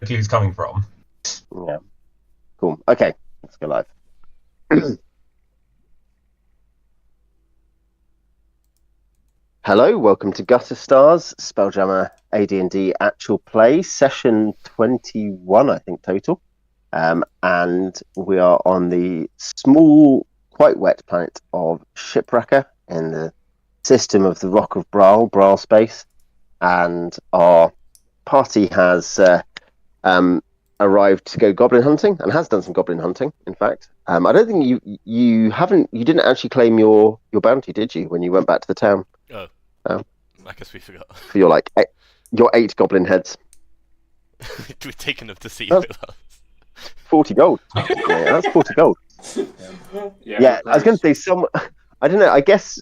clue's coming from. Yeah. Cool. Okay, let's go live. Hello, welcome to Gutter Stars, Spelljammer AD&D actual play, session 21, I think, total. And we are on the small, quite wet planet of Shipwrecker in the system of the Rock of Brawl space. And our party has arrived to go goblin hunting, and has done some goblin hunting, in fact. I don't think you didn't actually claim your bounty, did you, when you went back to the town? Oh, I guess we forgot. For your your 8 goblin heads. We've taken them to sea That's with us. 40 gold. Yeah, that's 40 gold. Yeah, I was going to say I don't know. I guess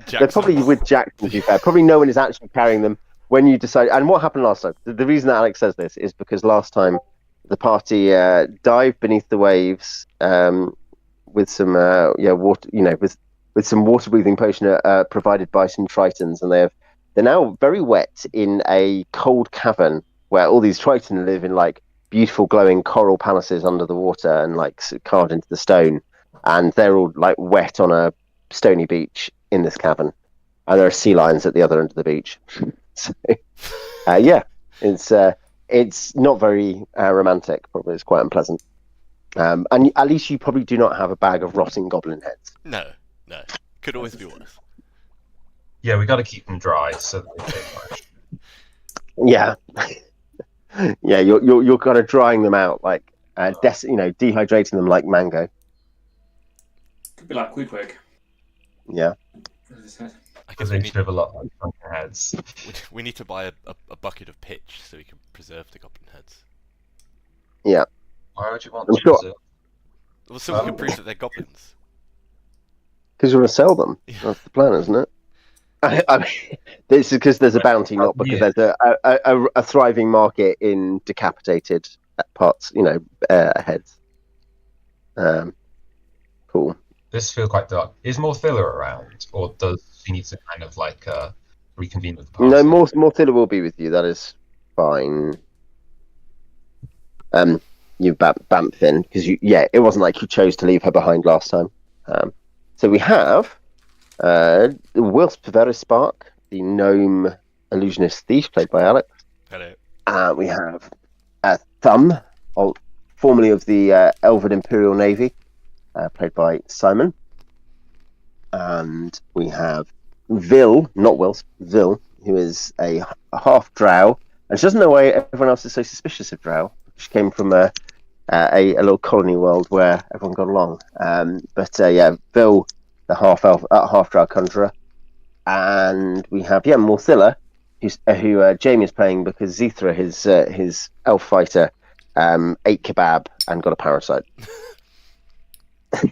they're probably with Jackson. To be fair, probably no one is actually carrying them when you decide. And what happened last time? The reason that Alex says this is because last time the party dived beneath the waves with some water, with some water breathing potion provided by some tritons, and they're now very wet in a cold cavern where all these tritons live in beautiful glowing coral palaces under the water and carved into the stone, and they're all wet on a stony beach in this cavern, and there are sea lions at the other end of the beach. So, it's not very romantic. Probably it's quite unpleasant. And at least you probably do not have a bag of rotting goblin heads. No. Could always be worse. Yeah, we got to keep them dry so that they don't fresh. Yeah. Yeah, you're kind of drying them out, dehydrating them like mango. Could be like Quick. Yeah. I guess They have a lot of funky heads. we need to buy a bucket of pitch so we can preserve the goblin heads. Yeah. Why would you want I'm to sure. preserve? Well, so we can prove that they're goblins. Because you want to sell them. Yeah. That's the plan, isn't it? I mean, this is because there's a bounty, not because there's a thriving market in decapitated parts, heads. Cool. This feels quite dark. Is Morthilla around, or does she need to kind of reconvene with the party? No, Morthilla will be with you. That is fine. You bamf in because it wasn't like you chose to leave her behind last time. So we have Wilsp Verispark, the gnome illusionist thief, played by Alex. Hello. We have Thumb, formerly of the Elven Imperial Navy, played by Simon. And we have Vil, not Wilsp, Vil, who is a half drow. And she doesn't know why everyone else is so suspicious of drow. She came from a little colony world where everyone got along. Vil, the half drow conjurer, and we have Morthilla, who Jamie is playing because Zithra, his elf fighter, ate kebab and got a parasite. The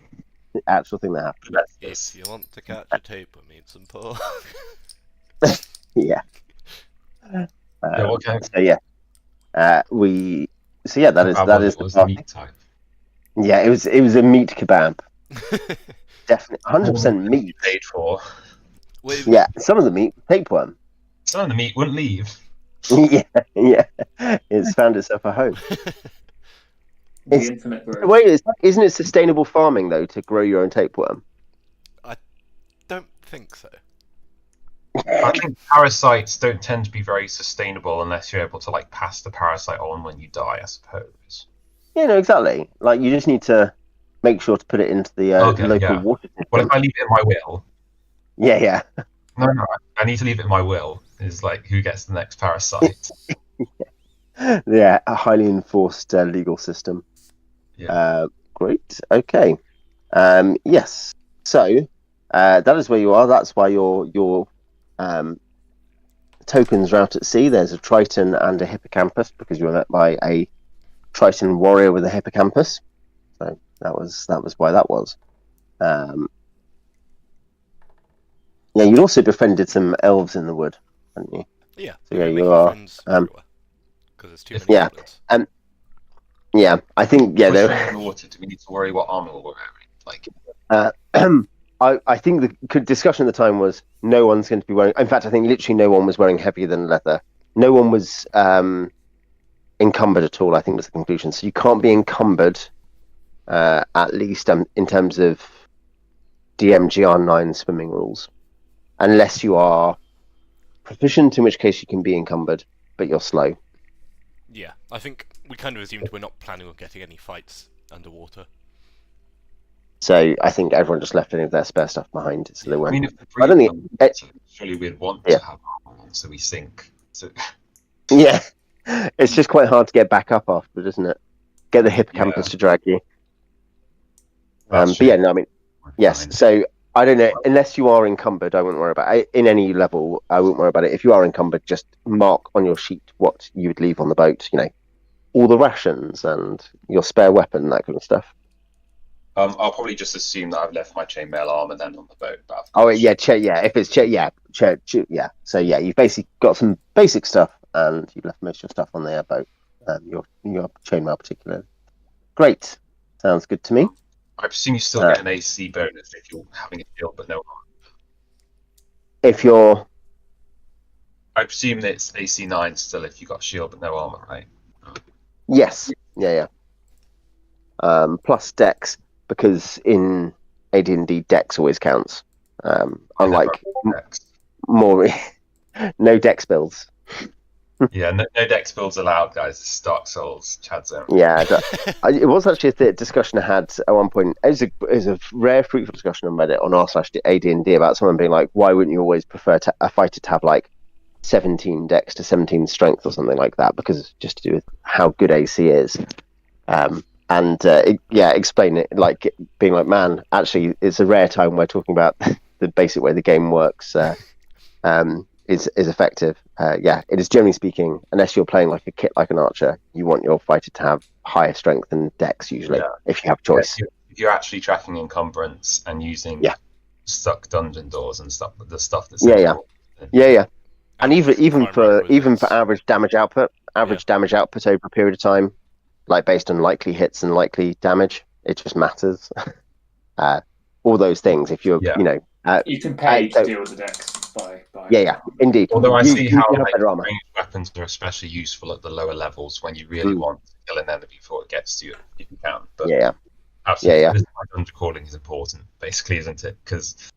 actual thing that happened. If you want to catch a tapeworm, eat some pork. Yeah. Okay. That is the party. meat type. Yeah, it was a meat kebab. Definitely 100% meat. Paid for. Yeah, some of the meat tapeworm. Some of the meat wouldn't leave. yeah. It's found itself a home. The infinite growth. Wait, isn't it sustainable farming though to grow your own tapeworm? I don't think so. I think parasites don't tend to be very sustainable unless you're able to pass the parasite on when you die, I suppose. Yeah, no, exactly. You just need to make sure to put it into the local water system. Well, if I leave it in my will... Yeah. No, I need to leave it in my will. Is who gets the next parasite. Yeah, a highly enforced legal system. Yeah. Great. Okay. Yes. So that is where you are. That's why your tokens are out at sea. There's a Triton and a Hippocampus because you were met by a Triton warrior with a Hippocampus. So that was why that was. Yeah, you'd also befriended some elves in the wood, hadn't you? Yeah. So you are. Because there's too many goblins. Yeah, I think in the water, do we need to worry what armor we're wearing? I think the discussion at the time was no one's going to be wearing. In fact, I think literally no one was wearing heavier than leather. No one was encumbered at all, I think was the conclusion. So you can't be encumbered, at least in terms of DMGR9 swimming rules, unless you are proficient, in which case you can be encumbered, but you're slow. Yeah, I think we kind of assumed we're not planning on getting any fights underwater. So I think everyone just left any of their spare stuff behind, so they weren't. I mean, if I don't think surely we'd want to have armor on, so we sink. So... Yeah, it's just quite hard to get back up after, isn't it? Get the hippocampus to drag you. But yeah, no, I mean, yes. Fine. So I don't know. Unless you are encumbered, I wouldn't worry about it. In any level, I wouldn't worry about it. If you are encumbered, just mark on your sheet what you would leave on the boat. You know, all the rations and your spare weapon, that kind of stuff. I'll probably just assume that I've left my chainmail armor then on the boat. But Oh yeah, yeah. If it's yeah. So yeah, you've basically got some basic stuff, and you've left most of your stuff on the boat. Your chainmail particularly. Great, sounds good to me. I presume you still get an AC bonus if you're having a shield but no armor. If you're, I presume that it's AC 9 still if you got shield but no armor, right? yes, yeah. Plus Dex, because in AD&D Dex always counts. Unlike more, no Dex builds. Yeah, no Dex builds allowed, guys. It's Dark Souls, Chad Zone. Yeah, it was actually a discussion I had at one point. It was a rare, fruitful discussion on Reddit on r/AD&D about someone being like, "Why wouldn't you always prefer a fighter to have like 17 Dex to 17 Strength or something like that?" Because just to do with how good AC is. Explain it like being like, man, actually, it's a rare time we're talking about the basic way the game works. Is effective. It is generally speaking, unless you're playing like a kit like an archer, you want your fighter to have higher strength than Dex usually, if you have choice. If you're actually tracking encumbrance and using stuck dungeon doors and stuff, the stuff that's and even for average damage output over a period of time, like based on likely hits and likely damage, it just matters. All those things. If you're, you can pay to deal with the Dex. Indeed. Although I see how ranged weapons are especially useful at the lower levels when you really want to kill an enemy before it gets to you, if you can. But absolutely, undercalling is important, basically, isn't it? Because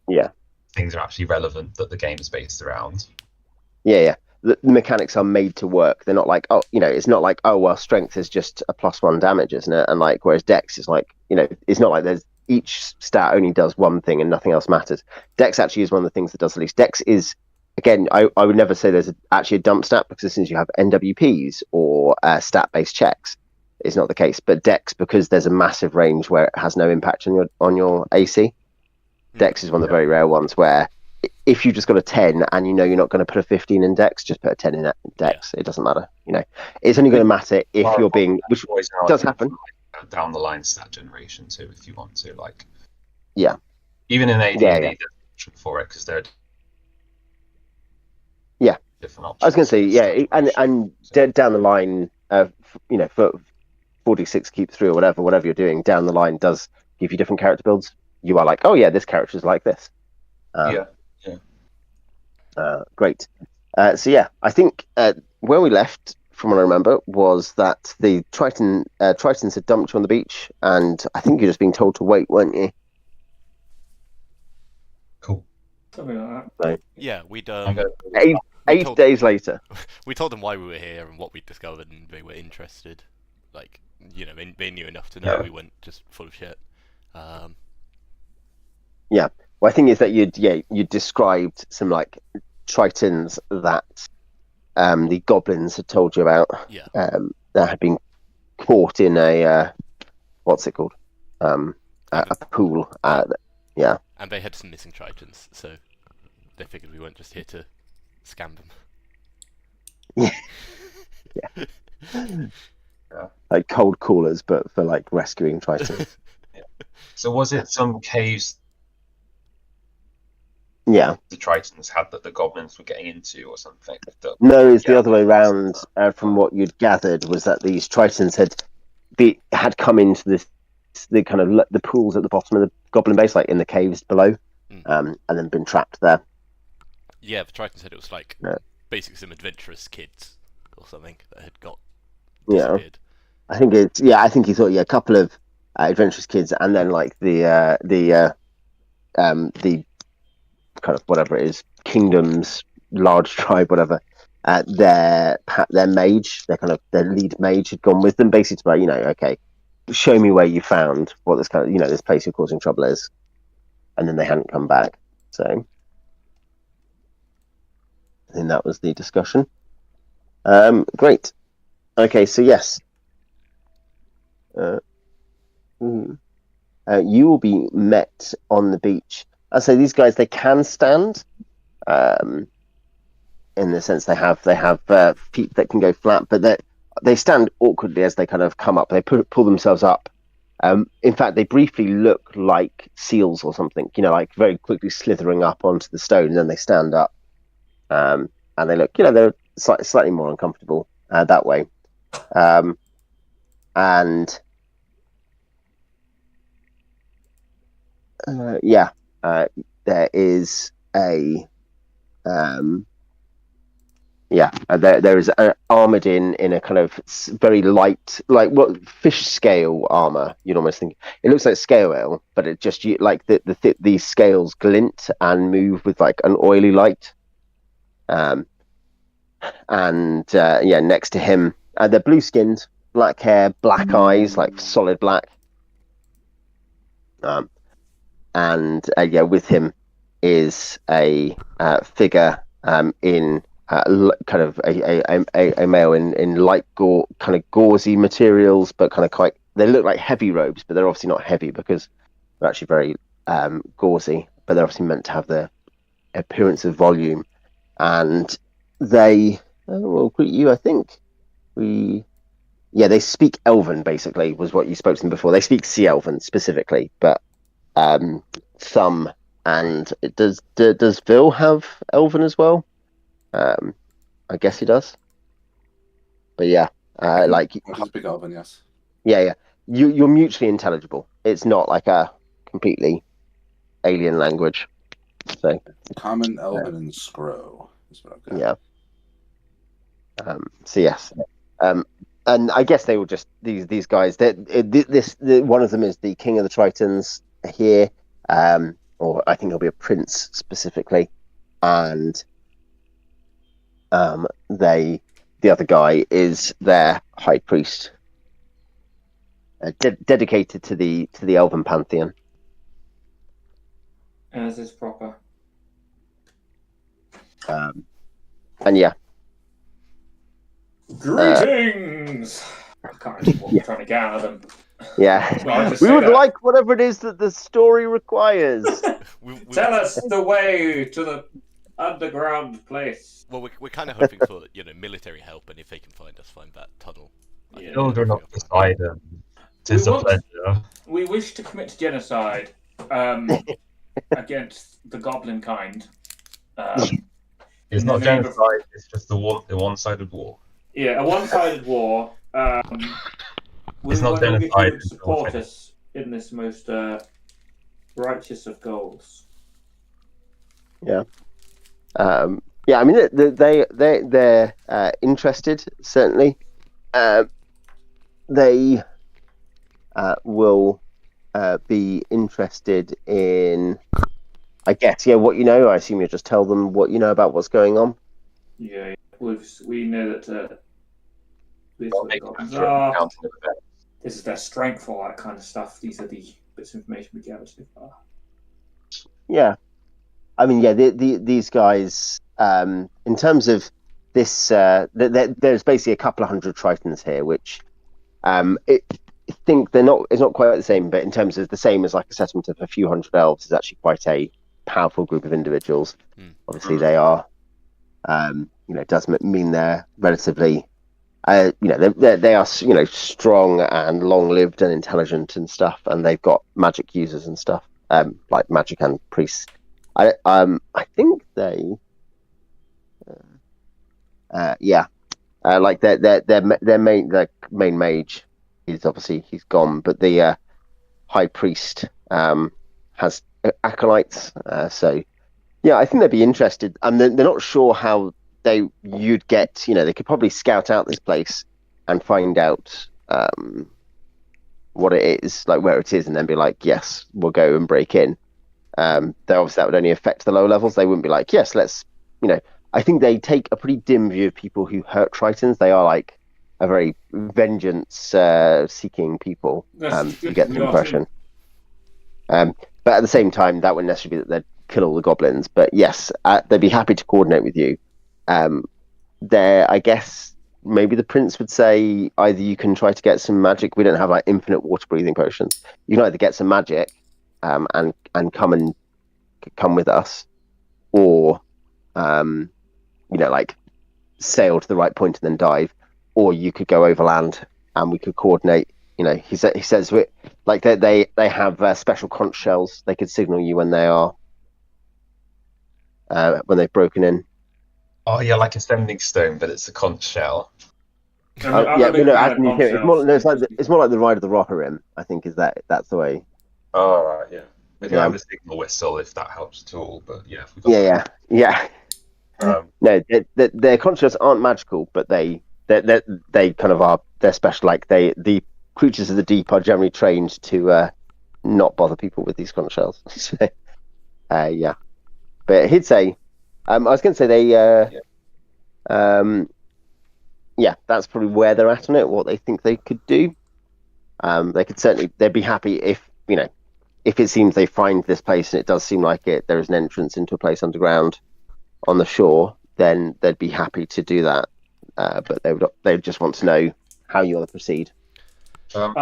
things are actually relevant that the game is based around. The mechanics are made to work. They're not like, it's not like, strength is just a +1 damage, isn't it? And like, whereas Dex is like, it's not like there's each stat only does one thing and nothing else matters. Dex actually is one of the things that does the least. Dex is, again, I would never say there's actually a dump stat, because as soon as you have NWPs or stat-based checks, it's not the case. But Dex, because there's a massive range where it has no impact on your AC, Dex is one of the very rare ones where if you just got a 10 and you're not going to put a 15 in Dex, just put a 10 in Dex. It doesn't matter. It's only going to matter if you're being, which does happen. Down the line stat generation too, if you want to, like, even in AD&D there's an option for it, because they're different options. I was going to say and down the line, for 46 keep through or whatever you're doing down the line does give you different character builds. You are like, this character is like this. Great. I think where we left, from what I remember, was that the Tritons had dumped you on the beach, and I think you're just being told to wait, weren't you? Cool. Something like that. Yeah, we'd 8 days later. We told them why we were here and what we'd discovered, and they were interested. Like, they knew enough to know we weren't just full of shit. Well, I think is that you described some like Tritons that the Goblins had told you about. That had been caught in a what's it called? A pool. And they had some missing Tritons, so they figured we weren't just here to scam them. Like cold callers, but for like rescuing Tritons. So was it some caves? The Tritons had that the Goblins were getting into, or something? No, it's the other way around. From what you'd gathered, was that these Tritons had come into the kind of the pools at the bottom of the Goblin base, like in the caves below, and then been trapped there. Yeah, the Tritons said it was like basically some adventurous kids or something that had got disappeared. I think he thought a couple of adventurous kids, and then like the kind of whatever it is, kingdom's large tribe, whatever. Their mage, their lead mage had gone with them, basically to okay, show me where you found what this kind of this place you're causing trouble is, and then they hadn't come back. So I think that was the discussion. Great. Okay, so yes. You will be met on the beach. I say these guys, they can stand, in the sense they have feet that can go flat, but they stand awkwardly as they kind of come up. They pull themselves up. In fact, they briefly look like seals or something, like very quickly slithering up onto the stone, and then they stand up. And they look, they're slightly more uncomfortable that way. And there is a there is armored in a kind of very light, like what fish scale armor. You'd almost think it looks like scale ale, but it just like the scales glint and move with like an oily light. Next to him, they're blue skinned, black hair, black eyes, like solid black. With him is a figure in kind of a male in light kind of gauzy materials, but kind of quite. They look like heavy robes, but they're obviously not heavy because they're actually very gauzy. But they're obviously meant to have the appearance of volume, and they will greet you. I think they speak Elven. Basically, was what you spoke to them before. They speak Sea Elven specifically, but some. And does Vil have Elven as well? I guess he does. But I speak Elven, yes. Yeah. You're mutually intelligible. It's not like a completely alien language. So Common, Elven, and Scrow is what I've got. Yeah. So yes. And I guess they were just these guys. One of them is the King of the Tritons here. Or I think he'll be a prince specifically, and the other guy is their high priest, dedicated to the Elven pantheon. As is proper. Greetings. I can't remember what we're trying to get out of them. Yeah, we would like whatever it is that the story requires. Tell us the way to the underground place. Well, we're kind of hoping for military help, and if they can find that tunnel. Children of the side. Tis a pleasure. We wish to commit genocide against the goblin kind. It's not genocide. It's just a one-sided war. Yeah, a one-sided war. It's not genocide. You support us in this most righteous of goals. Yeah. I mean, they're interested, certainly. They will be interested in, I guess, what you know. I assume you'll just tell them what you know about what's going on. Yeah, we know that this is their strength, all that kind of stuff. These are the bits of information we gathered so far. Yeah. I mean, these guys, in terms of this, there's basically a couple of hundred Tritons here, which I think it's not quite the same, but in terms of the same as like a settlement of a few hundred elves is actually quite a powerful group of individuals. Obviously, they are, it does mean they're relatively, they are, strong and long-lived and intelligent and stuff, and they've got magic users and stuff, like magic and priests. I think they, like their main mage is obviously he's gone, but the high priest has acolytes. So I think they'd be interested, and they're not sure how you'd get. They could probably scout out this place and find out what it is, like where it is, and then be like, yes, we'll go and break in. Obviously that would only affect the low levels. They wouldn't be like, yes, let's, I think they take a pretty dim view of people who hurt Tritons. They are like a very vengeance seeking people. You get the impression. But at the same time, that wouldn't necessarily be that they'd kill all the goblins. But yes, they'd be happy to coordinate with you. I guess maybe the prince would say either you can try to get some magic. We don't have like infinite water breathing potions. You can either get some magic and come with us, or like sail to the right point and then dive, or you could go overland and we could coordinate. He says like they have special conch shells. They could signal you when they are when they've broken in. Oh yeah, like a sending stone, but it's a conch shell. It's more like the Ride of the Rohirrim. I think that's the way. Oh right, yeah. We do have a signal whistle if that helps at all, but yeah. Yeah. No, their conch shells aren't magical, but they kind of are. They're special. Like the creatures of the deep are generally trained to not bother people with these conch shells. So, yeah. But he'd say, I was going to say that's probably where they're at on it. What they think they could do. They'd be happy if it seems they find this place and it does seem like there is an entrance into a place underground on the shore, then they'd be happy to do that. But they would just want to know how you want to proceed. So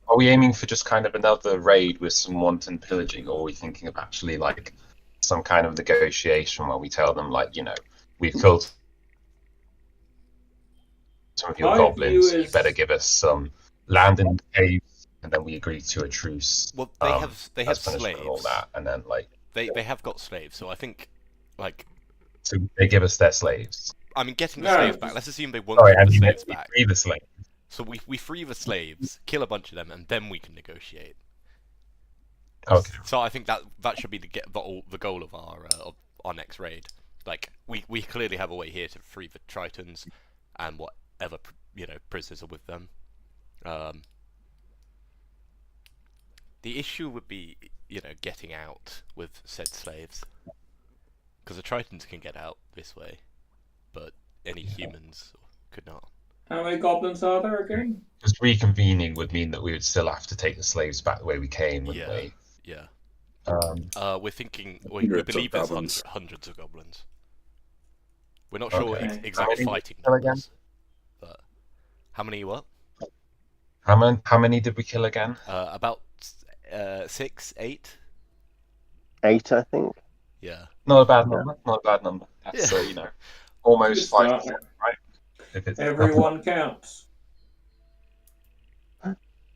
are we aiming for just kind of another raid with some wanton pillaging, or are we thinking of actually like some kind of negotiation where we tell them like, we've killed some of your goblins, you better give us some land in the caves, and then we agree to a truce. Well, they have slaves and all that, and then like they have got slaves, so I think like so they give us their slaves. I mean, getting the slaves back. Let's assume they won't give the slaves back. Free the slaves. So we free the slaves, kill a bunch of them, and then we can negotiate. Okay. So I think that should be the goal of our next raid. Like we clearly have a way here to free the Tritons and whatever prisoners are with them. The issue would be getting out with said slaves, because the Tritons can get out this way, but any humans could not. How many goblins are there again? Just reconvening would mean that we would still have to take the slaves back the way we came, wouldn't we? Yeah. We're thinking we believe there's hundreds of goblins. We're not sure exact fighting numbers, but how many what? How many did we kill again? About 6, 8. 8, I think. Yeah. Not a bad number. Not a bad number. That's almost 5%, right? Everyone counts.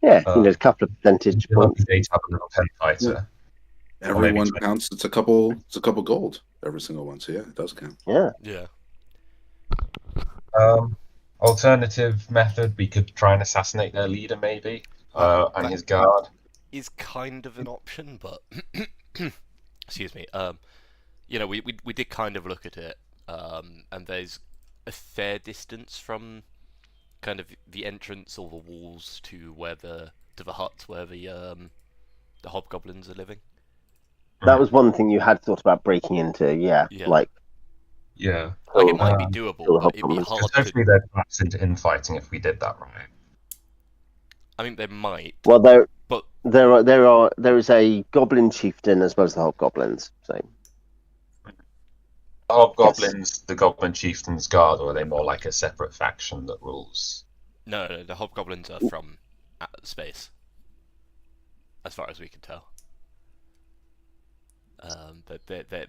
Yeah, there's a couple of percentage points. Have a little pen fighter. Everyone counts. It's a couple gold. Every single one. So yeah, it does count. Yeah. Yeah. Alternative method, we could try and assassinate their leader, maybe, and his guard. Is kind of an option, but excuse me. We did kind of look at it, and there's a fair distance from kind of the entrance or the walls to the hut where the hobgoblins are living. That was one thing you had thought about breaking into, Yeah. Like it might be doable, but it'd be hard. Hopefully they'd pass into infighting if we did that right. I mean, they might. Well, there is a goblin chieftain as well as the hobgoblins. So the hobgoblins, the goblin chieftain's guard, or are they more like a separate faction that rules? No, the hobgoblins are from space, as far as we can tell.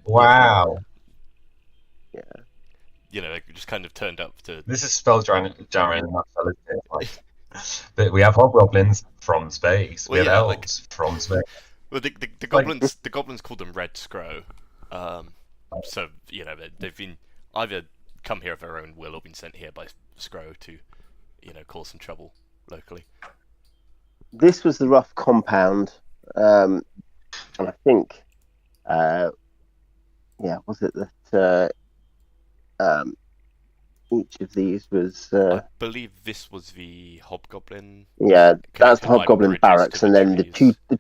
Wow. Yeah. They just kind of turned up to. This is Spelljammer, but we have hobgoblins from space. We have elves from space. Well, the goblins, the goblins called them Red Scrow. So they've been either come here of their own will or been sent here by Scrow to, cause some trouble locally. This was the rough compound, and I think, was it that each of these was. I believe this was the Hobgoblin. Yeah, that's the connected by Hobgoblin bridges barracks, to and then trees. the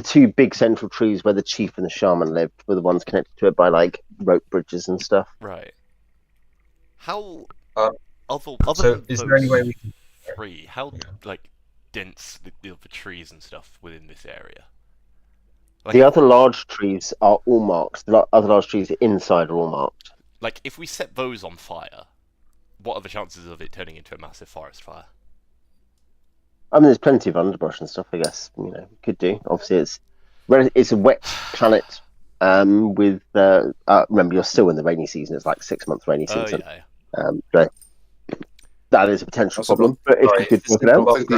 two big central trees where the chief and the shaman lived were the ones connected to it by like rope bridges and stuff. Right. How so than is there any way we can... three? How like dense the trees and stuff within this area? Like, The other large trees are all marked. The other large trees inside are all marked. like if we set those on fire, what are the chances of it turning into a massive forest fire? I mean, there's plenty of underbrush and stuff. I guess could do. Obviously, it's a wet planet. With remember, you're still in the rainy season. It's like 6 months rainy season. So that is a potential problem. But if you could work it out, I think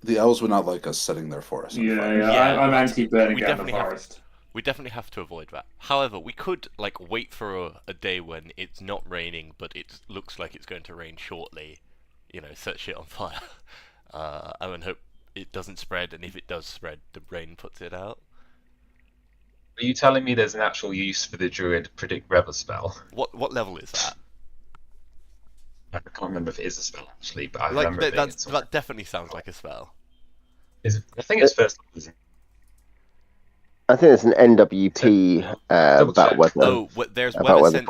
the elves would not like us setting their forest on fire. Yeah. I'm anti-burning down the forest. We definitely have to avoid that. However, we could wait for a day when it's not raining, but it looks like it's going to rain shortly. Set shit on fire, and then hope it doesn't spread. And if it does spread, the rain puts it out. Are you telling me there's an actual use for the druid predict weather spell? What level is that? I can't remember if it is a spell actually, but I remember that definitely sounds like a spell. I think it's first. I think it's an NWP about weather. Oh, there's weather sense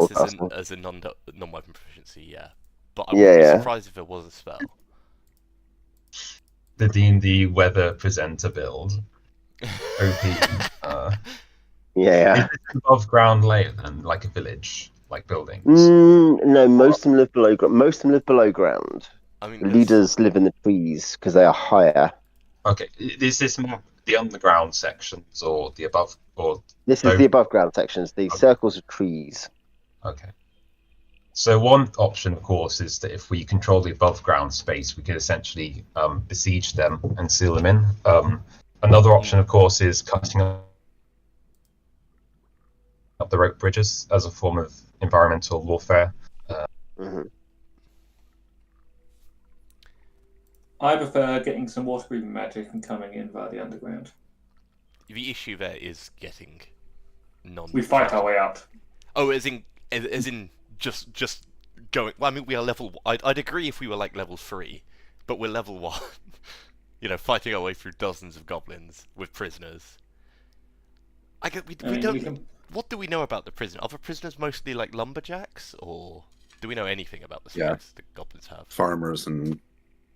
as a non-weapon proficiency, yeah. But I would be surprised if it was a spell. The D&D weather presenter build. OP. Yeah. Is it above ground layer then, like a village, like buildings? No, most of them live below ground. Most of them live below ground. I mean, leaders live in the trees because they are higher. Okay, is this map the underground sections or the above? Or this is the above ground sections. The circles are trees. Okay. So one option, of course, is that if we control the above ground space, we could essentially besiege them and seal them in. Another option, of course, is cutting up the rope bridges as a form of environmental warfare. I prefer getting some water-breathing magic and coming in via the underground. The issue there is getting We fight our way up. Oh, as in just going. Well, I mean, we are level. I'd agree if we were like level 3, but we're level 1. Fighting our way through dozens of goblins with prisoners. I guess we don't. What do we know about the prison? Are the prisoners mostly like lumberjacks, or do we know anything about the skills the goblins have? Farmers and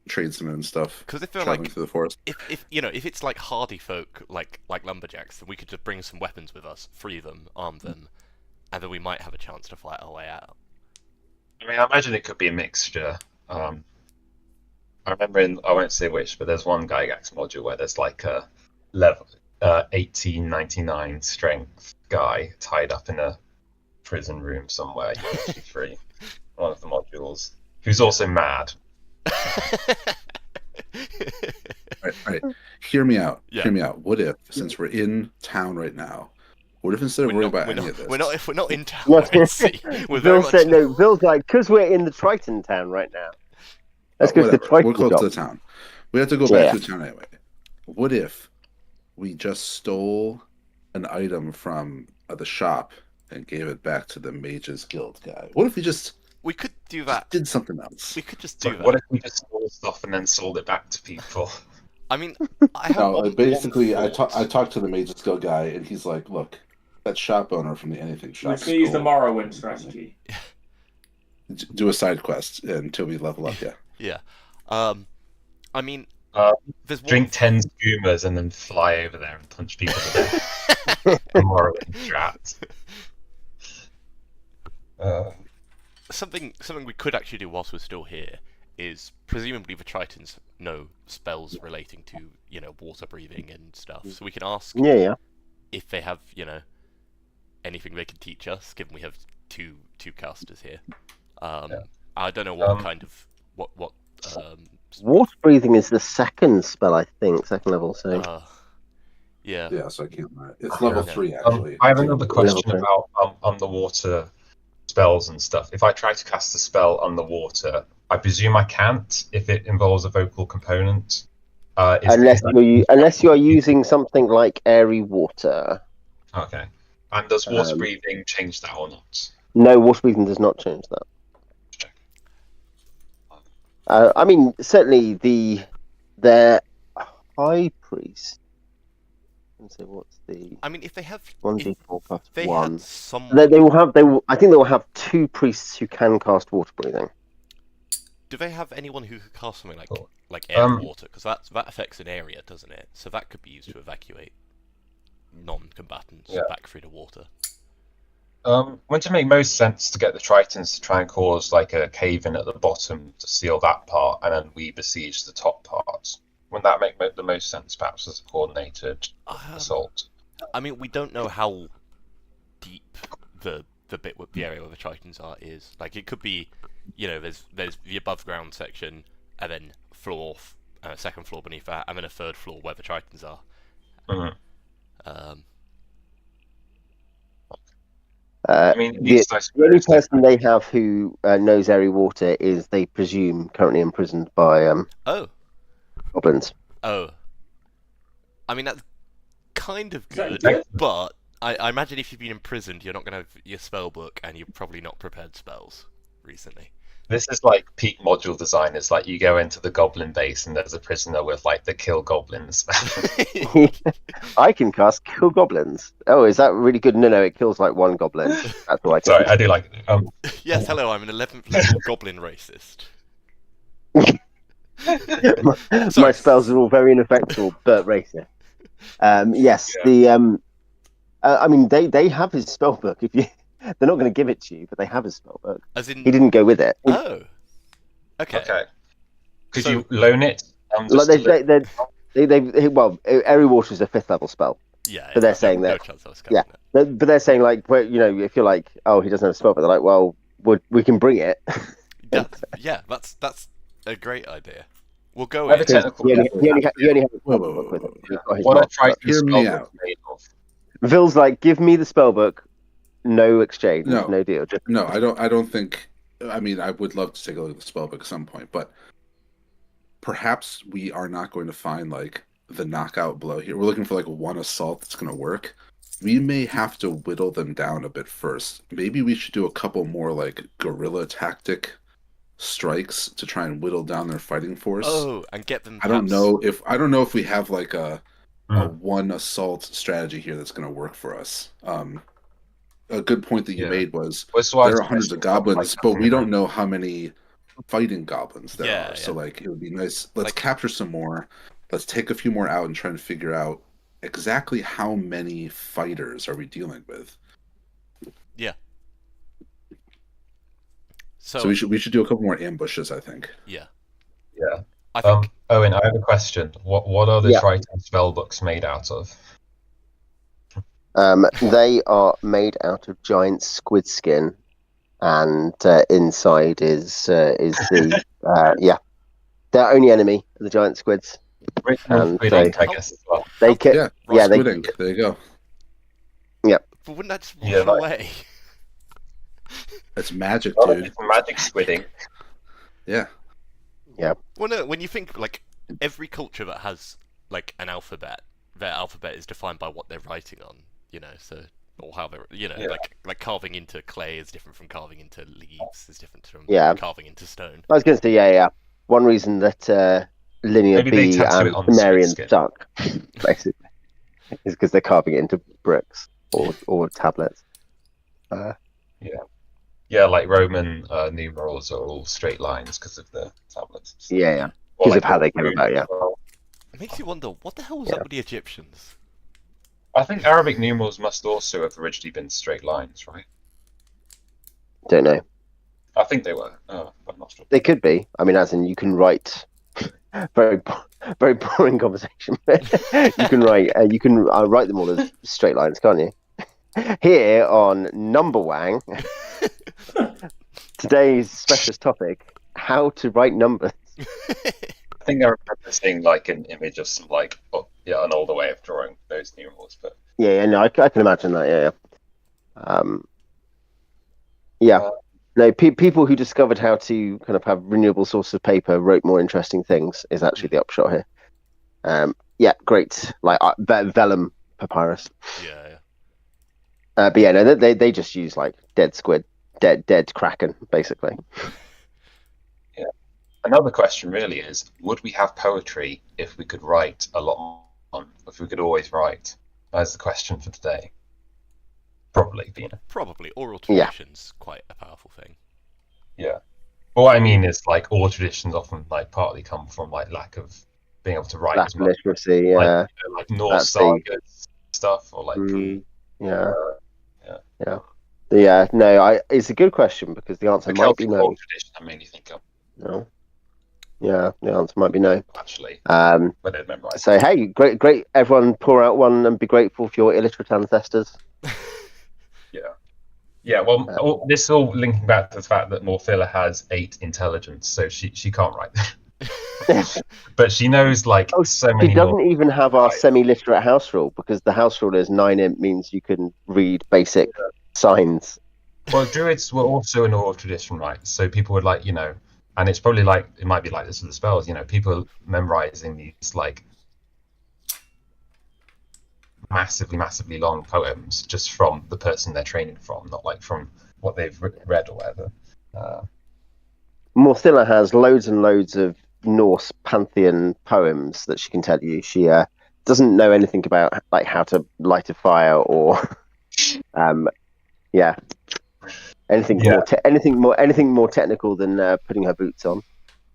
tradesmen and stuff. Because if they're traveling through the forest, if it's like hardy folk like lumberjacks, then we could just bring some weapons with us, free them, arm them, and then we might have a chance to fight our way out. I mean, I imagine it could be a mixture. I remember I won't say which, but there's one Gygax module where there's like a level 1899 strength guy tied up in a prison room somewhere, usually free. One of the modules, who's also mad. Right. Hear me out. Yeah. Hear me out. What if, since we're in town right now, what if instead of worrying about any of this, we're not in town. Bill's like, because we're in the Triton town right now. Let's go to the Triton. We're close to the town. We have to go back to the town anyway. What if we just stole an item from the shop and gave it back to the Mages Guild guy? What if we could do that. Did something else. We could just do that. What if we just stole stuff and then sold it back to people? I mean, I talked to the Mages Guild guy, and he's like, "Look, that shop owner from the Anything shop. Which use the Morrowind strategy. Do a side quest until we level up. Yeah. Yeah. I mean, drink 10 skumas and then fly over there and punch people to death. Morrowind strat. Something we could actually do whilst we're still here is presumably the Tritons know spells relating to water breathing and stuff, so we can ask if they have anything they can teach us. Given we have two casters here, I don't know what kind of what. Water breathing is the second spell, I think, second level. So yeah, so I can't. It's level 3 actually. I have another question about underwater spells and stuff. If I try to cast a spell underwater, I presume I can't if it involves a vocal component. Unless you are using something like airy water. Okay. And does water breathing change that or not? No, water breathing does not change that. I mean, certainly their high priest. Let's see, what's the? I mean, if they have 1d4 plus they 1. had some... They will have. I think they will have 2 priests who can cast water breathing. Do they have anyone who could cast something like air and water? Because that affects an area, doesn't it? So that could be used to evacuate non-combatants back through the water. Wouldn't it make most sense to get the Tritons to try and cause like a cave-in at the bottom to seal that part, and then we besiege the top part? Wouldn't that make the most sense, perhaps, as a coordinated assault? I mean, we don't know how deep the bit with the area where the Tritons is. Like, it could be, there's the above ground section, and then floor, second floor beneath that, and then a third floor where the Tritons are. I mean, the only person they have who knows airy water is, they presume, currently imprisoned by goblins. Oh. I mean, that's kind of good, but I imagine if you've been imprisoned, you're not going to have your spell book, and you've probably not prepared spells recently. This is like peak module design. It's like you go into the goblin base and there's a prisoner with like the kill goblins. I can cast kill goblins. Oh, is that really good? No, it kills like 1 goblin. That's what I can. Sorry, I do like it. Yes, hello, I'm an 11th level goblin racist. My spells are all very ineffectual, but racist. Yes, I mean, they have his spell book. If you, they're not going to give it to you, but they have his spell book. As in, he didn't go with it. Oh, okay. Could you loan it? Well, airy water is a 5th level spell. Yeah, but they're saying that. No chance I was but they're saying like, well, if you're like, oh, he doesn't have a spell, but they're like, well, we can bring it. That's a great idea. We'll go in. He only has a spell book with him. What I tried to hear me out. Vil's like, give me the spell book, no exchange, no deal. No, I don't think. I mean, I would love to take a look at the spell book at some point, but perhaps we are not going to find like the knockout blow here. We're looking for like 1 assault that's going to work. We may have to whittle them down a bit first. Maybe we should do a couple more like guerrilla tactic strikes to try and whittle down their fighting force. Oh, and get them. I don't know if we have like a 1 assault strategy here that's going to work for us. A good point that you made was there are hundreds of goblins, but we don't know how many fighting goblins there are. So like, it would be nice. Let's capture some more. Let's take a few more out and try and figure out exactly how many fighters are we dealing with. Yeah. So we should do a couple more ambushes, I think. Yeah. Yeah. I think... Owen, I have a question. What are the Triton spellbooks made out of? They are made out of giant squid skin, and inside is the their only enemy, the giant squids. Squid ink, I guess, as well. Squid ink. There you go. Yep. But wouldn't that just wash away? It's magic, dude. It's magic squid ink. Yeah. Yeah. Well, no, when you think, like, every culture that has, like, an alphabet, their alphabet is defined by what they're writing on, so, or how they're, like carving into clay is different from carving into leaves, is different from carving into stone. I was going to say, one reason that Linear B and Sumerian stuck, basically, is because they're carving it into bricks or tablets. Yeah, like Roman numerals are all straight lines because of the tablets. Yeah. Because of how they came about, It makes you wonder, what the hell was up with the Egyptians? I think Arabic numerals must also have originally been straight lines, right? Don't know. I think they were. I'm not sure. They could be. I mean, as in, you can write... very boring conversation. You can write them all as straight lines, can't you? Here on Number Wang, today's specialist topic: how to write numbers. I think I remember seeing like an image of some an older way of drawing those numerals, but I can imagine that. No, people who discovered how to kind of have renewable sources of paper wrote more interesting things is actually the upshot here. Great, like vellum papyrus. But no, they just use like dead squid, dead kraken, basically. Another question really is: would we have poetry if we could write a lot on? If we could always write? That's the question for today. Probably, Bina. Probably. Oral tradition's quite a powerful thing. Yeah. But what I mean is, like, oral traditions often, like, partly come from, like, lack of being able to write. Lack of literacy, yeah. Like Norse sagas stuff, or like. Yeah. No, it's a good question because the answer might be no. Oral tradition, I mainly think of. No. Yeah, the answer might be no. Actually. So hey, great! Everyone, pour out one and be grateful for your illiterate ancestors. Yeah. Well, this all linking back to the fact that Morthilla has 8 intelligence, so she can't write. But she knows so many. She doesn't even have our semi-literate house rule because the house rule is 9 int means you can read basic signs. Well, druids were also an oral tradition, right? So people would and it's probably it might be like this with the spells, people memorizing these massively long poems just from the person they're training from, not from what they've read or whatever. Morthilla has loads and loads of Norse pantheon poems that she can tell you. She doesn't know anything about how to light a fire or anything more technical than putting her boots on.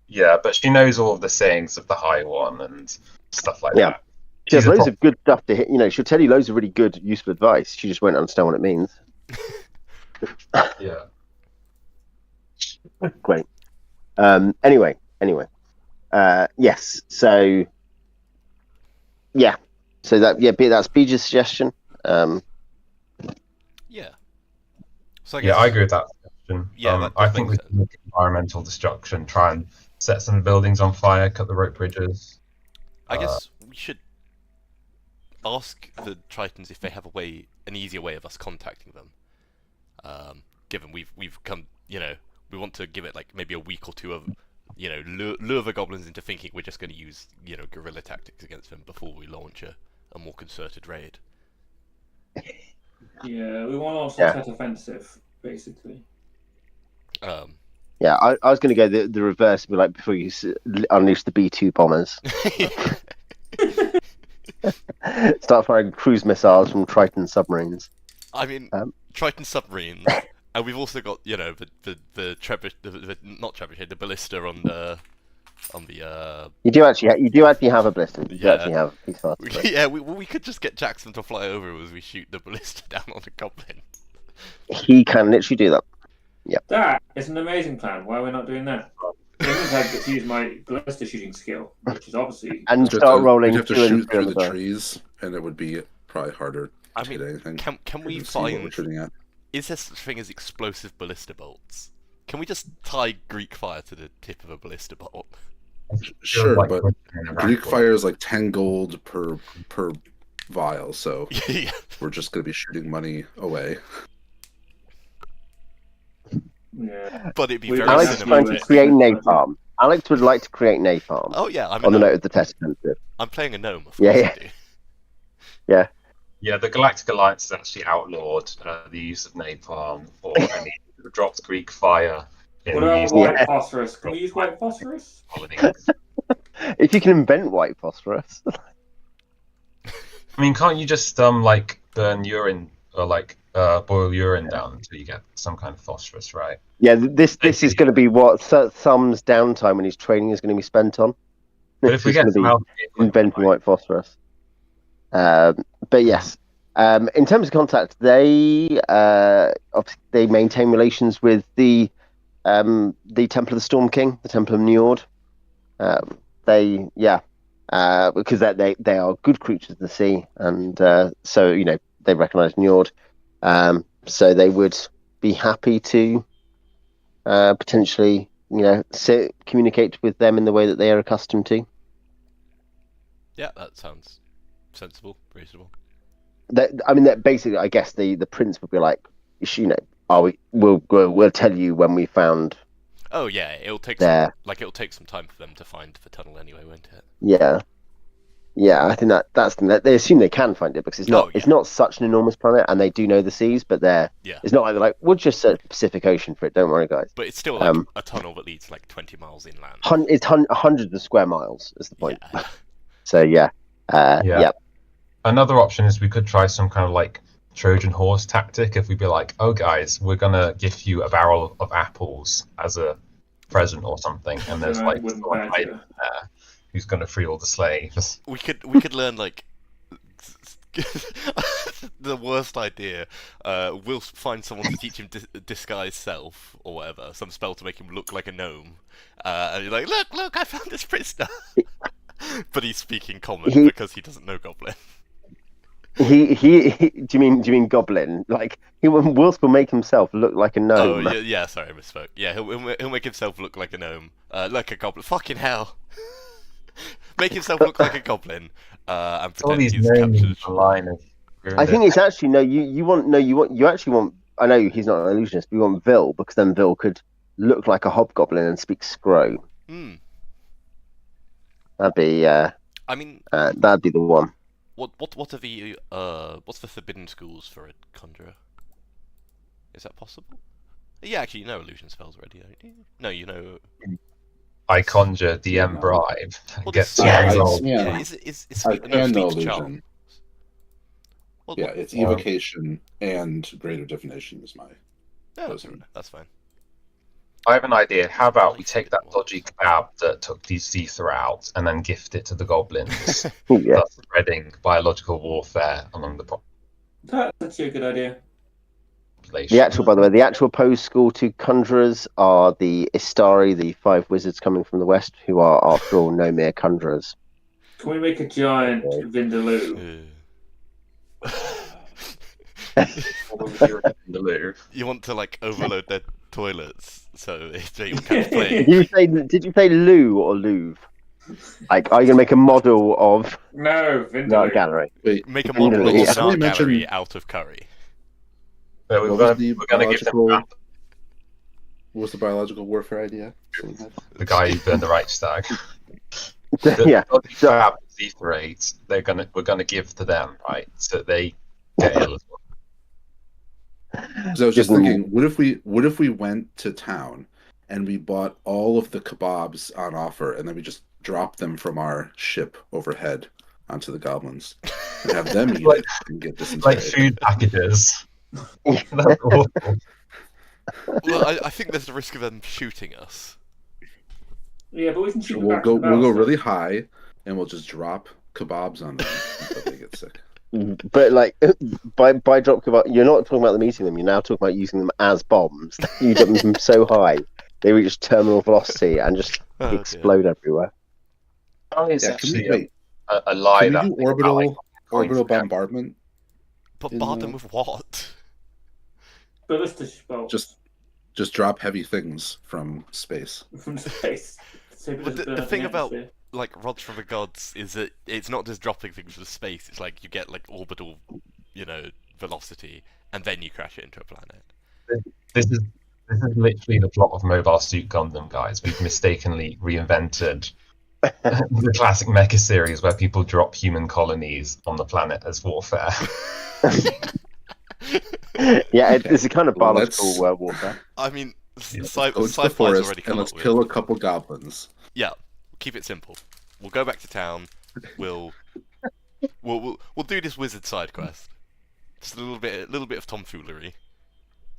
Yeah, but she knows all of the sayings of the High One and stuff like that. She has loads of good stuff to hit. She'll tell you loads of really good, useful advice. She just won't understand what it means. Yeah. Great. Anyway. Yes. So. Yeah. So that's Beej's suggestion. Yeah. So I agree with that suggestion. Yeah, I think we can look at environmental destruction, try and set some buildings on fire, cut the rope bridges. I guess we should ask the Tritons if they have an easier way of us contacting them. Given we've come, we want to give it maybe a week or two of, lure the goblins into thinking we're just going to use, guerrilla tactics against them before we launch a more concerted raid. Yeah, we want also set offensive, basically. Yeah, I was going to go the reverse, but before you unleash the B-2 bombers. Start firing cruise missiles from Triton submarines. I mean, Triton submarines, and we've also got the not trebuchet, the ballista on the. You do actually have a ballista. You do actually have a piece of we could just get Jackson to fly over as we shoot the ballista down on the goblin. He can literally do that. Yep. That is an amazing plan. Why are we not doing that? I have to use my ballista shooting skill, which is obviously and start rolling. You have to shoot through the trees, and it would be probably harder to hit anything. Can we find? Is there such a thing as explosive ballista bolts? Can we just tie Greek fire to the tip of a ballista bolt? Sure, but Greek fire is 10 gold per vial, so we're just going to be shooting money away. Yeah. But it'd be very Alex is trying to create napalm. Alex would like to create napalm. Oh yeah, on the note of the test offensive. I'm playing a gnome, of course. Yeah. Yeah, the Galactic Alliance has actually outlawed the use of napalm or any dropped Greek fire. What about white phosphorus? Can we use white phosphorus? If you can invent white phosphorus. I mean, can't you just burn urine or boil urine down until you get some kind of phosphorus, right? Yeah, this is going to be what Thumb's downtime when he's training is going to be spent on. But if we get inventing white phosphorus. But yes, in terms of contact, they maintain relations with the Temple of the Storm King, the Temple of Njord. Because they are good creatures of the sea, and so they recognise Njord. So they would be happy to potentially communicate with them in the way that they are accustomed to. Yeah, that sounds sensible, reasonable. That basically, I guess the prince would be like, we'll tell you when we found. Oh yeah, it'll take some time for them to find the tunnel anyway, won't it? Yeah. Yeah, I think that's the thing. They assume they can find it because it's not such an enormous planet, and they do know the seas, but it's not like they're like, we'll just search the Pacific Ocean for it. Don't worry, guys. But it's still like a tunnel that leads like 20 miles inland. It's hundreds of square miles is the point. Yeah. So yeah. Another option is we could try some kind of like Trojan horse tactic. If we'd be like, oh guys, we're gonna give you a barrel of apples as a present or something, and there's like someone hiding there who's gonna free all the slaves. We could learn like the worst idea. We'll find someone to teach him disguise self or whatever, some spell to make him look like a gnome, and you're like, look, I found this prisoner. But he's speaking common because he doesn't know Goblin. Do you mean Goblin? Like Wilsp will make himself look like a gnome. Oh yeah, sorry, I misspoke. Yeah, he'll make himself look like a gnome, like a goblin. Fucking hell! Make himself look like a goblin, and pretend he's captured. I think it's actually you actually want. I know he's not an illusionist, but you want Vil because then Vil could look like a hobgoblin and speak Scro. That'd be. I mean, that'd be the one. What are the what's the forbidden schools for a conjurer? Is that possible? Yeah, actually, you know illusion spells already, don't you? No, you know. I conjure, DM bribe. Well, Get it's illusion. It's evocation and greater definition is my. That's fine. I have an idea. How about we take that dodgy kebab that took these ether out and then gift it to the goblins? Thus spreading biological warfare among the population. That's a good idea. By the way, the actual opposed school to conjurers are the Istari, the 5 wizards coming from the west, who are, after all, no mere conjurers. Can we make a giant Vindaloo? You want to like overload their toilets so they can't play. Did you say Lou or Louvre? Like, are you gonna make a model of Vindaloo gallery? Make a model of an art gallery out of curry. We're gonna give them. What was the biological warfare idea? The guy who burned the Reichstag. Ether aids. We're gonna give to them, right? So they get ill as well. So I was just thinking, what if we went to town and we bought all of the kebabs on offer, and then we just dropped them from our ship overhead onto the goblins and have them eat it and get this like food packages. That's awful. Well, I think there's the risk of them shooting us. Yeah, but we can shoot. We'll go really high, and we'll just drop kebabs on them until they get sick. But like by drop kebab, you're not talking about them eating them. You're now talking about using them as bombs. You drop them so high, they reach terminal velocity and just explode everywhere. It's actually a lie. Can we do orbital bombardment? Bombard them with what? Just drop heavy things from space. From space. But the thing about like rods from the gods is that it's not just dropping things from space. It's like you get like orbital, velocity, and then you crash it into a planet. This is literally the plot of Mobile Suit Gundam, guys. We've mistakenly reinvented the classic mecha series where people drop human colonies on the planet as warfare. It's a kind of biological warfare. I mean, sci-fi's already come up with. Let's kill a couple goblins. Yeah, keep it simple. We'll go back to town. We'll do this wizard side quest. Just a little bit of tomfoolery,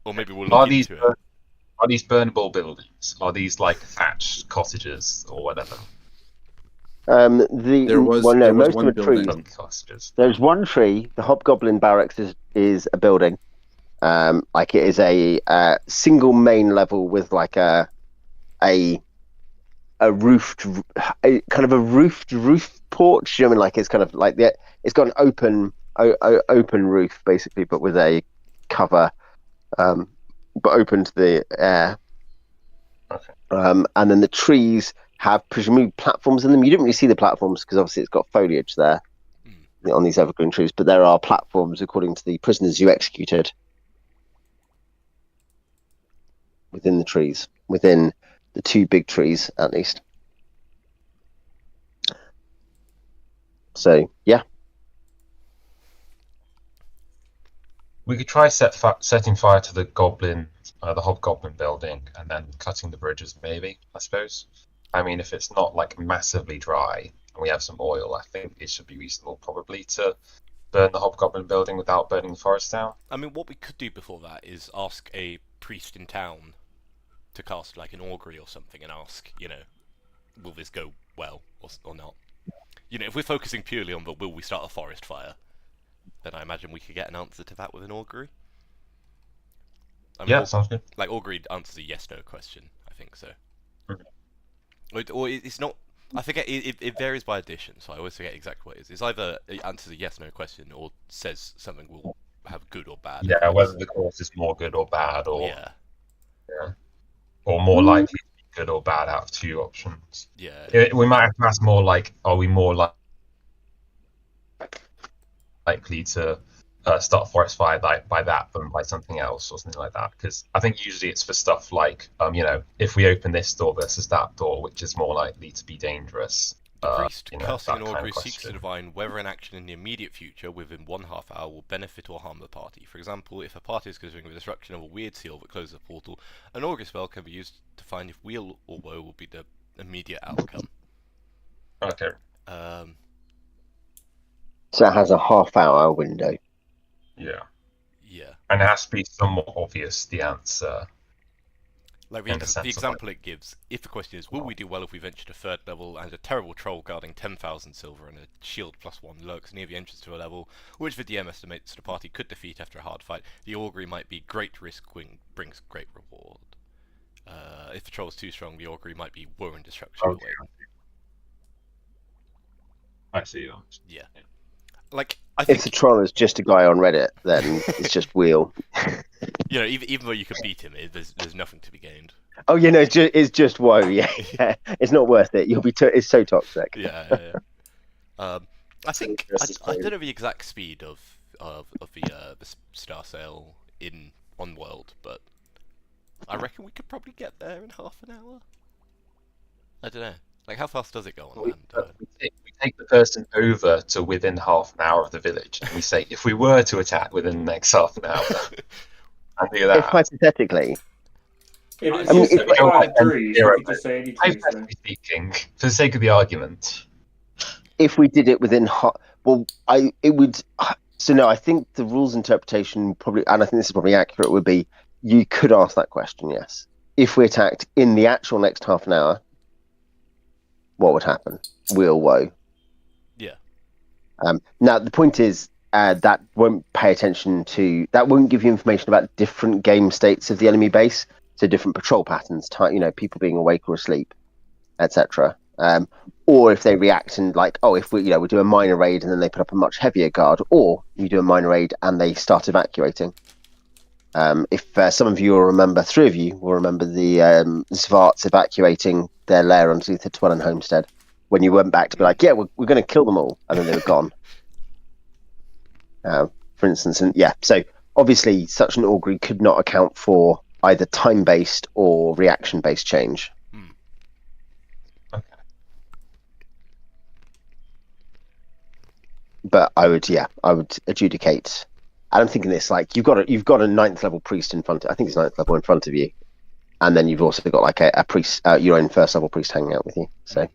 or maybe we'll look into it. Are these burnable buildings? Are these like thatched cottages or whatever? There was one building. There's one tree. The Hobgoblin Barracks is a building. Like it is a single main level with like a roofed, kind of a roofed roof porch. I mean, like it's kind of like it's got an open roof basically, but with a cover, but open to the air. Okay. And then the trees have presumably platforms in them. You didn't really see the platforms because obviously it's got foliage there on these evergreen trees, but there are platforms according to the prisoners you executed within the trees, within the 2 big trees at least. So yeah. We could try setting fire to the hobgoblin building, and then cutting the bridges. Maybe, I suppose. I mean, if it's not like massively dry and we have some oil, I think it should be reasonable probably to burn the hobgoblin building without burning the forest down. I mean, what we could do before that is ask a priest in town to cast like an augury or something, and ask, will this go well or not? If we're focusing purely on the will we start a forest fire, then I imagine we could get an answer to that with an augury. Sounds good. Like, augury answers a yes/no question, I think so. Mm-hmm. Or it's not. I forget. It varies by edition, so I always forget exactly what it is. It's either it answers a yes/no question or says something will have good or bad. Yeah, whether the course is more good or bad, or or more Mm. likely to be good or bad out of two options. Yeah. We might have to ask more like, are we more likely to start a forest fire by that than by something else or something like that? Because I think usually it's for stuff like, if we open this door versus that door, which is more likely to be dangerous. The priest casting an augury kind of seeks to divine whether an action in the immediate future within 1/2 hour will benefit or harm the party. For example, if a party is considering the disruption of a weird seal that closes a portal, an augury spell can be used to find if weal or woe will be the immediate outcome. Okay. So it has a 1/2 hour window. Yeah. Yeah. And it has to be somewhat obvious, the answer. Like the example it gives, if the question is, will we do well if we venture to 3rd level and a terrible troll guarding 10,000 silver and a shield +1 lurks near the entrance to a level, which the DM estimates the party could defeat after a hard fight, the augury might be great risk brings great reward. If the troll is too strong, the augury might be woe and destruction away. I see that. Yeah. Like, I think if the troll is just a guy on Reddit, then it's just wheel. Even though you could beat him, there's nothing to be gained. Oh, it's just woe. Yeah. It's not worth it. You'll be. It's so toxic. Yeah. I think I don't know the exact speed of the Star Sail on World, but I reckon we could probably get there in 1/2 an hour. I don't know. Like, how fast does it go on land? We take the person over to within 1/2 an hour of the village, and we say, if we were to attack within the next 1/2 an hour, and do that. If hypothetically. Hypothetically speaking, for the sake of the argument. If we did it within it would. So no, I think the rules interpretation probably, and I think this is probably accurate, would be you could ask that question. Yes, if we attacked in the actual next 1/2 an hour, what would happen? Weal woe. Yeah. Now the point is that won't pay attention to that. Won't give you information about different game states of the enemy base, so different patrol patterns, people being awake or asleep, etc. Or if they react and if we do a minor raid and then they put up a much heavier guard, or you do a minor raid and they start evacuating. If some of you will remember, 3 of you will remember the Svarts evacuating their lair underneath the Dwelling Homestead, when you went back to be like, yeah, we're going to kill them all, and then they were gone. For instance, so obviously such an augury could not account for either time-based or reaction-based change. Okay. But I would adjudicate. And I'm thinking this, you've got a 9th level priest in front. I think it's 9th level in front of you, and then you've also got a priest, your own 1st level priest hanging out with you. So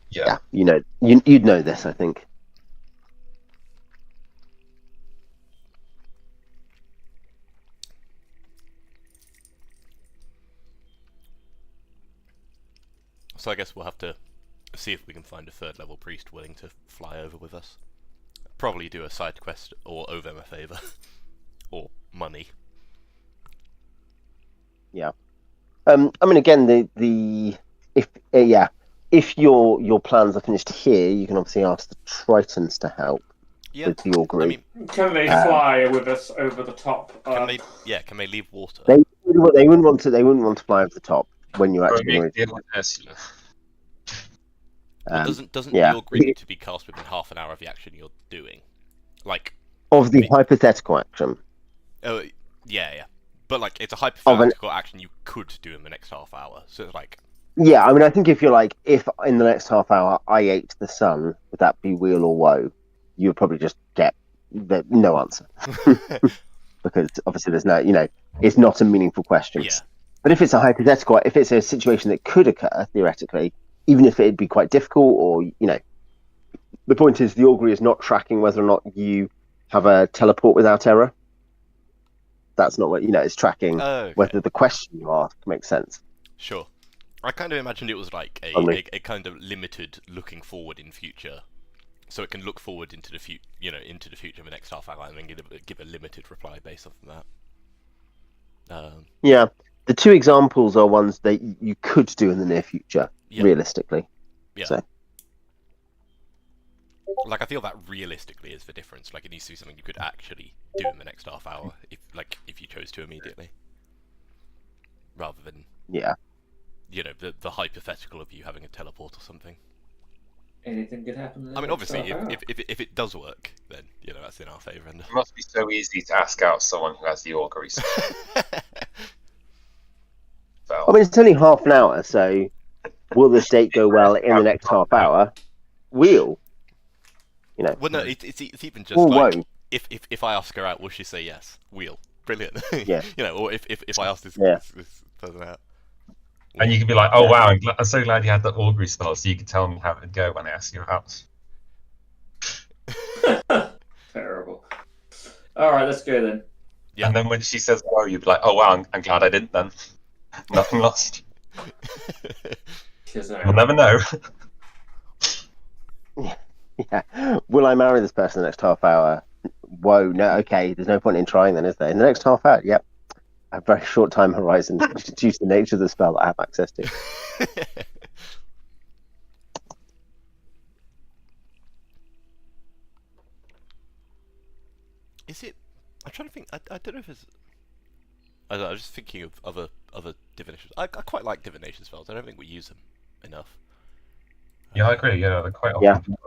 yeah, you'd know this, I think. So I guess we'll have to see if we can find a 3rd level priest willing to fly over with us. Probably do a side quest or owe them a favour. Or money. Yeah. I mean, again, if your plans are finished here, you can obviously ask the Tritons to help with the augury. I mean, can they fly with us over the top? Can they leave water? They wouldn't want to fly over the top when you're actually going to. Doesn't the augury need to be cast within 1/2 an hour of the action you're doing? Of the hypothetical action. Oh, yeah. But it's a hypothetical action you could do in the next 1/2 hour. So Yeah, I mean, I think if you're like, if in the next half hour I ate the sun, would that be weal or woe? You would probably just get no answer. Because obviously there's no, it's not a meaningful question. Yeah. But if it's a hypothetical, if it's a situation that could occur, theoretically, even if it'd be quite difficult or, the point is the augury is not tracking whether or not you have a teleport without error. That's not what, it's tracking whether the question you ask makes sense. Sure. I kind of imagined it was like a kind of limited looking forward in future. So it can look forward into the future, into the future of the next half hour, and then give a limited reply based off of that. Yeah, the two examples are ones that you could do in the near future, realistically. Yeah. So. Like, I feel that realistically is the difference. Like, it needs to be something you could actually do in the next half hour, if you chose to immediately, rather than the hypothetical of you having a teleport or something. Anything could happen. I mean, obviously, if it does work, then that's in our favour. It must be so easy to ask out someone who has the augury. I mean, it's only half an hour, so will this date go well in the next half hour? We'll. Well, no, it's even just like if I ask her out, will she say yes? We'll. Brilliant. Yeah. Or if I ask this person out. And you could be like, oh wow, I'm so glad you had the augury spell, so you could tell me how it would go when I ask you out. Terrible. All right, let's go then. Yeah. And then when she says no, you'd be like, oh wow, I'm glad I didn't then. Nothing lost. We'll never know. Yeah. Will I marry this person in the next half hour? Whoa, no, okay. There's no point in trying then, is there? In the next half hour, yep. A very short time horizon due to the nature of the spell that I have access to. Is it? I'm trying to think. I don't know if it's. I was just thinking of other divination. I quite like divination spells. I don't think we use them enough. Yeah, I agree. Yeah, they're quite often.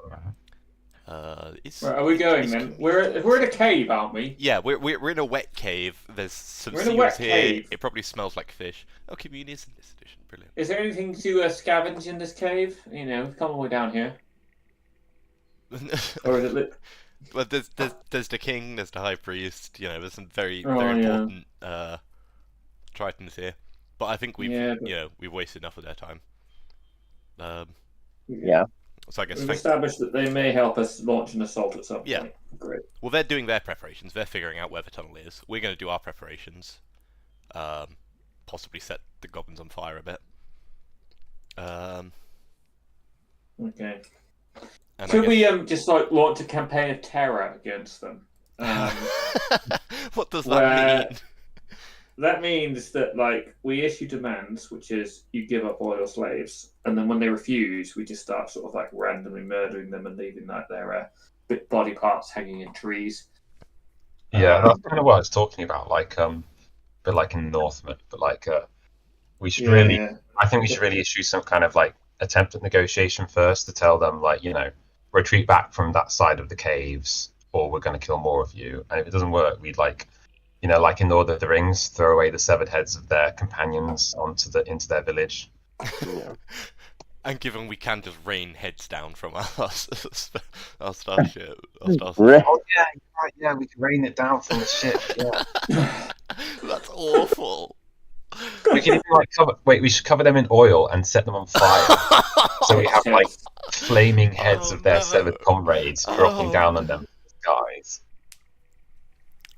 Where are we going then? We're in a cave, aren't we? Yeah, we're in a wet cave. There's some seals here. Cave. It probably smells like fish. Oh, community is in this edition. Brilliant. Is there anything to scavenge in this cave? Come all the way down here. Or is it? Well, there's the king. There's the high priest. There's some very important tritons here. But I think we've wasted enough of their time. Yeah. So I guess we've established that they may help us launch an assault at some point. Yeah. Great. Well, they're doing their preparations. They're figuring out where the tunnel is. We're going to do our preparations. Possibly set the goblins on fire a bit. Okay. Should we just launch a campaign of terror against them? What does that mean? That means that we issue demands, which is you give up all your slaves, and then when they refuse, we just start sort of randomly murdering them and leaving their body parts hanging in trees. Yeah, that's kind of what I was talking about, but like in Northman, but we should I think we should really issue some kind of attempt at negotiation first to tell them retreat back from that side of the caves, or we're going to kill more of you. And if it doesn't work, we'd like in Lord of the Rings, throw away the severed heads of their companions into their village. Yeah. And given we can just rain heads down from our starship. Oh yeah, we can rain it down from the ship. Yeah. That's awful. We can even we should cover them in oil and set them on fire. So we have flaming heads of their severed comrades dropping down on them, guys.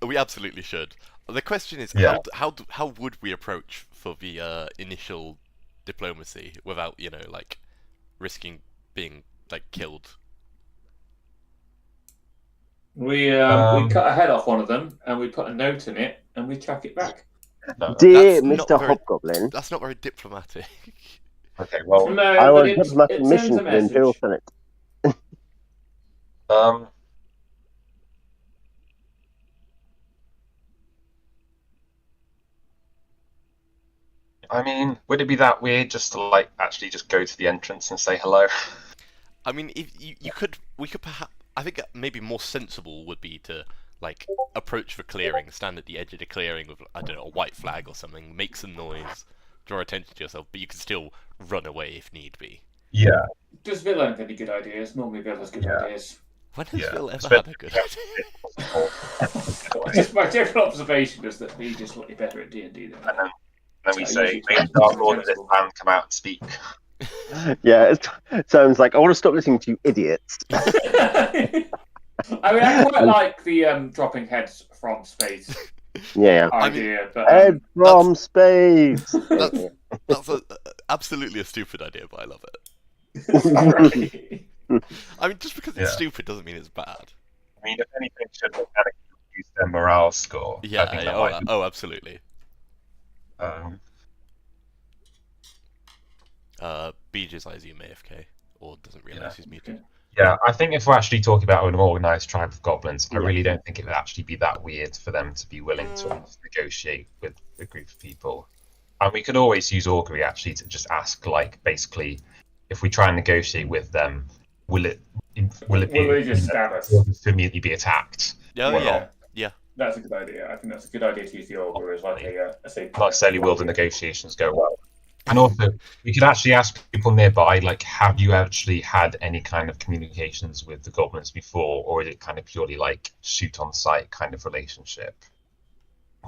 We absolutely should. The question is, how would we approach for the initial diplomacy without risking being killed? We cut a head off one of them and we put a note in it and we chuck it back. No, dear Mr. Hobgoblin. That's not very diplomatic. Okay, well, no, I want a diplomatic mission for the Imperial Senate. I mean, would it be that weird just to actually just go to the entrance and say hello? I mean, if we could perhaps. I think maybe more sensible would be to approach the clearing, stand at the edge of the clearing with a white flag or something, make some noise, draw attention to yourself, but you can still run away if need be. Yeah. Does Vil have any good ideas? Normally Vil has good ideas. When has Vil ever had a good idea? Just my general observation is that he's just slightly better at D&D than me. And then we say, make Dark Lord of this band come out and speak. Yeah, it sounds like I want to stop listening to you idiots. I mean, I quite like the dropping heads from space idea. But, head from space! That's absolutely a stupid idea, but I love it. I mean, just because it's stupid doesn't mean it's bad. I mean, if anything, should mechanically reduce their morale score. Yeah, absolutely. Beej I assume AFK, or doesn't realise he's muted. Yeah, I think if we're actually talking about an organised tribe of goblins, I really don't think it would actually be that weird for them to be willing to negotiate with a group of people. And we could always use augury actually to just ask, like, basically, if we try and negotiate with them, will they just stab us? Immediately be attacked? Yeah. That's a good idea. I think that's a good idea to use the augury as like a not necessarily will the negotiations go well. And also, we could actually ask people nearby, like, have you actually had any kind of communications with the goblins before, or is it kind of purely like shoot on sight kind of relationship?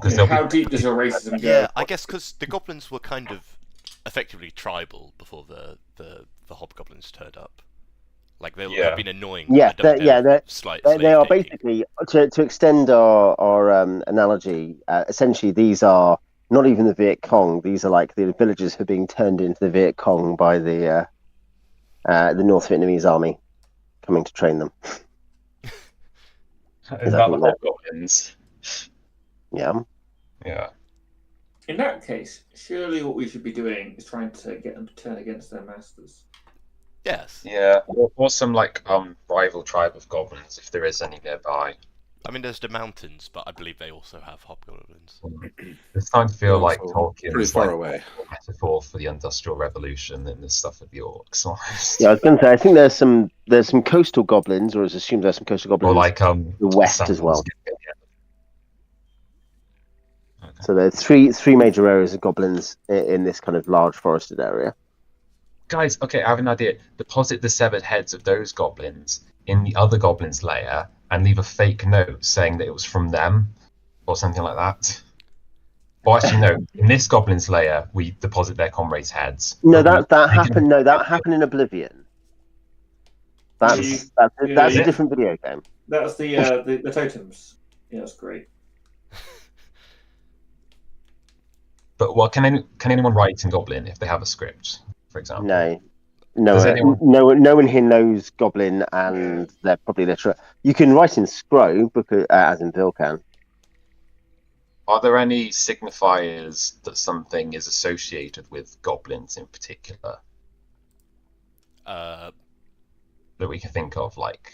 How deep does your racism go? Yeah, I guess because the goblins were kind of effectively tribal before the hobgoblins turned up. Like they have been annoying. They are basically to extend our analogy. Essentially, these are not even the Viet Cong. These are like the villagers who are being turned into the Viet Cong by the North Vietnamese army coming to train them. Is that the hobgoblins? Yeah. Yeah. In that case, surely what we should be doing is trying to get them to turn against their masters. Yes. Yeah. Or some like rival tribe of goblins, if there is any nearby. I mean, there's the mountains, but I believe they also have hobgoblins. It's starting to feel like Tolkien's pretty far away. Metaphor for the Industrial Revolution and the stuff with the orcs. Yeah, I was going to say, I think there's some coastal goblins, or it's assumed there's some coastal goblins. Or like the west as well. Okay. So there's three major areas of goblins in this kind of large forested area. Guys, okay, I have an idea. Deposit the severed heads of those goblins in the other goblins' lair and leave a fake note saying that it was from them or something like that. Or actually, no, in this goblin's lair, we deposit their comrades' heads. No, that happened. No, that happened in Oblivion. That's a different video game. That's the totems. Yeah, that's great. But what can anyone write in Goblin if they have a script, for example? No one here knows Goblin, and they're probably literate. You can write in Scro, because as in Bill can. Are there any signifiers that something is associated with goblins in particular? That we can think of, like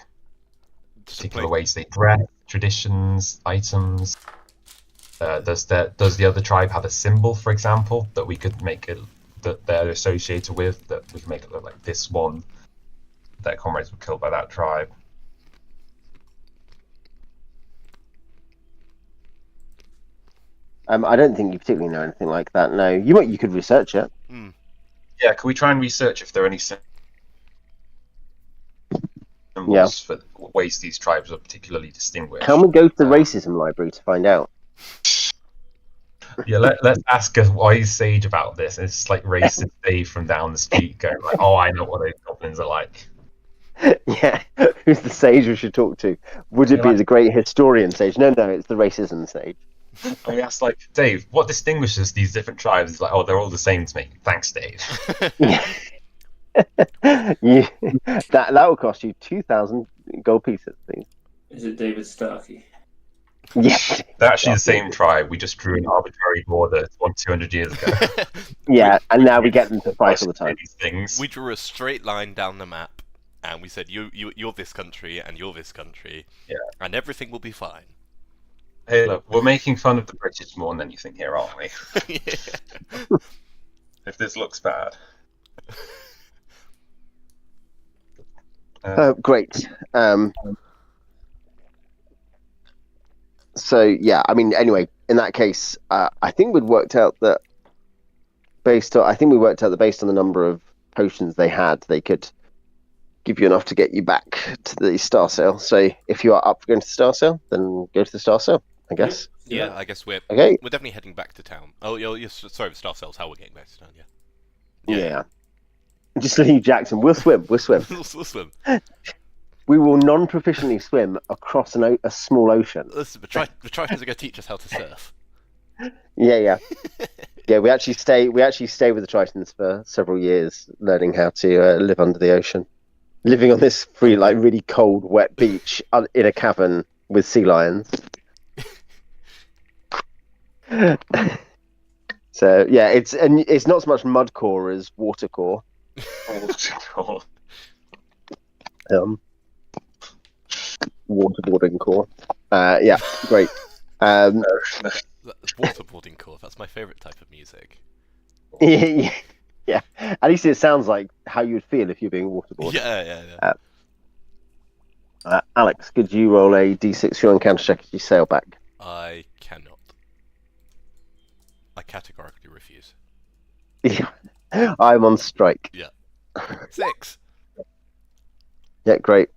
particular ways they dress, traditions, items. Does the other tribe have a symbol, for example, that we could make it that they're associated with, that we can make it look like this one? Their comrades were killed by that tribe. I don't think you particularly know anything like that. No, you could research it. Yeah, can we try and research if there are any symbols for ways these tribes are particularly distinguished? Can we go to the racism library to find out? Yeah, let's ask a wise sage about this. It's just like racist Dave from down the street going like, "Oh, I know what those goblins are like." Yeah, who's the sage we should talk to? Would it be the great historian sage? No, it's the racism sage. And we asked, like, Dave, what distinguishes these different tribes? It's like, oh, they're all the same to me. Thanks, Dave. That will cost you 2,000 gold pieces, please. Is it David Starkey? Yeah, they're actually the same tribe. We just drew an arbitrary border 200 years ago. Yeah, and now we get them to fight all the time. These things. We drew a straight line down the map, and we said, you're this country, and you're this country, and everything will be fine. Hey, look, we're making fun of the British more than anything here, aren't we? If this looks bad. Great. So, yeah, I mean, anyway, in that case, I think we'd worked out that I think we worked out that based on the number of potions they had, they could give you enough to get you back to the Star Sail. So if you are up for going to the Star Sail, then go to the Star Sail, I guess. Yeah, I guess we're definitely heading back to town. Oh, you're sorry, the Star Sail's how we're getting back to town. Yeah. Just leave Jackson. We'll swim. We'll swim. We'll swim. We will non-proficiently swim across a small ocean. Listen, the Tritons are going to teach us how to surf. Yeah. We actually stay with the Tritons for several years, learning how to live under the ocean, living on this really cold, wet beach in a cavern with sea lions. So yeah, it's not so much mud core as water core. Waterboarding core. Yeah, great. Waterboarding core. That's my favourite type of music. Yeah. At least it sounds like how you would feel if you're being waterboarded. Yeah. Alex, could you roll a d6 for your encounter check as you sail back? I cannot. I categorically refuse. Yeah. I'm on strike. Yeah. 6. Yeah, great.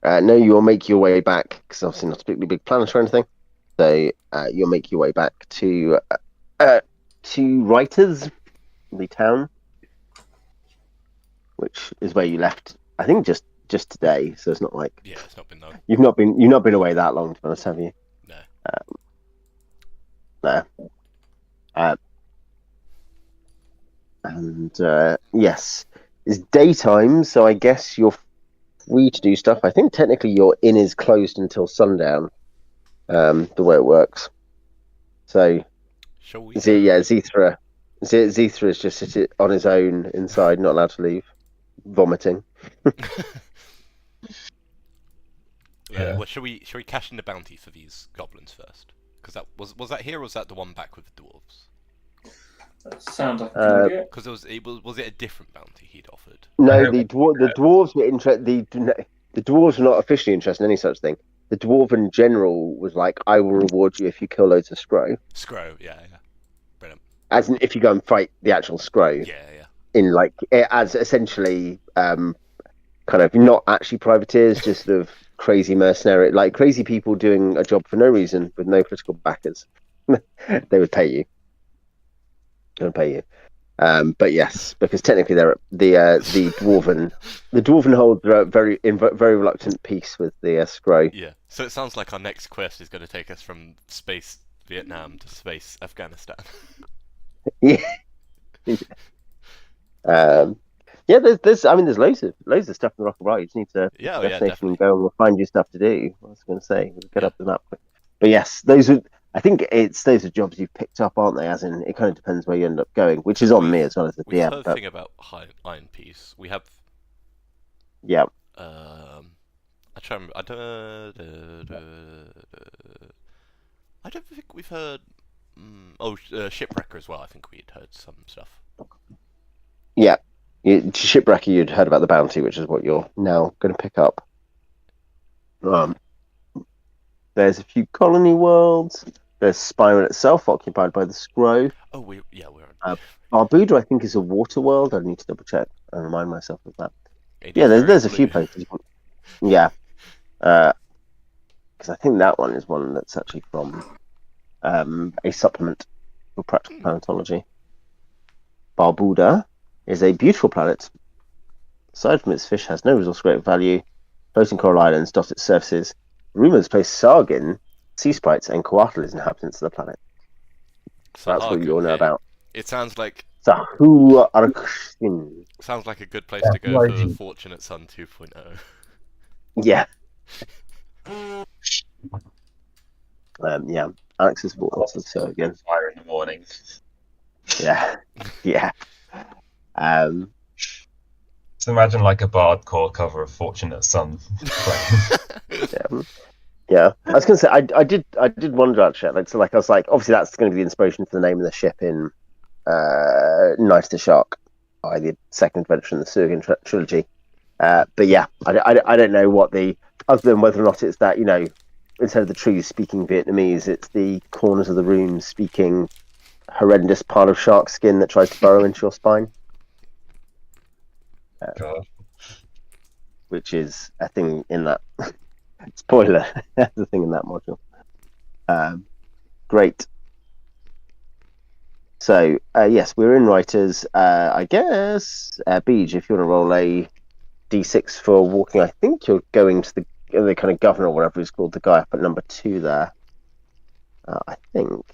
No, you'll make your way back, because obviously not a particularly big planet or anything. So you'll make your way back to Writers, the town, which is where you left. I think just today. So it's not like it's not been long. You've not been away that long, to be honest, have you? No. No. And yes, it's daytime, so I guess you're free to do stuff. I think technically your inn is closed until sundown. The way it works. So, Zethra is just sitting on his own inside, not allowed to leave, vomiting. Well, shall we cash in the bounty for these goblins first? Because that was that here, or was that the one back with the dwarves? That sounds like a good idea. Because was it a different bounty he'd offered? No, the dwarves were interested. The dwarves were not officially interested in any such thing. The dwarven general was like, "I will reward you if you kill loads of Scrow." Scrow, yeah, brilliant. As in, if you go and fight the actual Scrow. Yeah. In as essentially, kind of not actually privateers, just sort of crazy mercenary, like crazy people doing a job for no reason with no political backers. They would pay you. They would pay you. But yes, because technically they're the dwarven hold a very reluctant peace with the Scrow. Yeah. So it sounds like our next quest is going to take us from space Vietnam to space Afghanistan. Yeah. There's loads of stuff in the Rock of Rye. You just need to destination and go and we'll find you stuff to do. What was I going to say? We'll get up the map. But yes, I think those are jobs you've picked up, aren't they? As in, it kind of depends where you end up going, which is on me as well as the DM. We've heard a thing about Iron Piece. We have. Yeah. I try. I don't think we've heard. Shipwrecker as well. I think we'd heard some stuff. Yeah, Shipwrecker. You'd heard about the bounty, which is what you're now going to pick up. There's a few colony worlds. There's Spyron itself, occupied by the Scrow. Oh, we're on. Barbuda, I think, is a water world. I need to double check and remind myself of that. There's a few places. Yeah, because I think that one is one that's actually from a supplement for practical planetology. Barbuda is a beautiful planet. Aside from its fish, has no resource great value. Floating coral islands dot its surfaces. Rumors place Sargin, sea sprites, and Coatl as inhabitants of the planet. So that's what you all know about. It sounds like. Sounds like a good place to go for Fortunate Son 2.0. Yeah. Alex's voice is so again. Fire in the morning. Yeah. So imagine like a Bard core cover of Fortunate Son. Yeah. I was going to say I did wonder actually. I was like, obviously that's going to be the inspiration for the name of the ship in Night of the Shark, the second adventure in the Surgeon trilogy. But yeah, I don't know what other than whether or not it's that, instead of the trees speaking Vietnamese, it's the corners of the room speaking horrendous pile of shark skin that tries to burrow into your spine. God. Which is a thing in that. Spoiler, that's the thing in that module. Great. So, yes, we're in writers. I guess, Beej, if you want to roll a d6 for walking, I think you're going to the kind of governor or whatever he's called, the guy up at number 2 there. I think.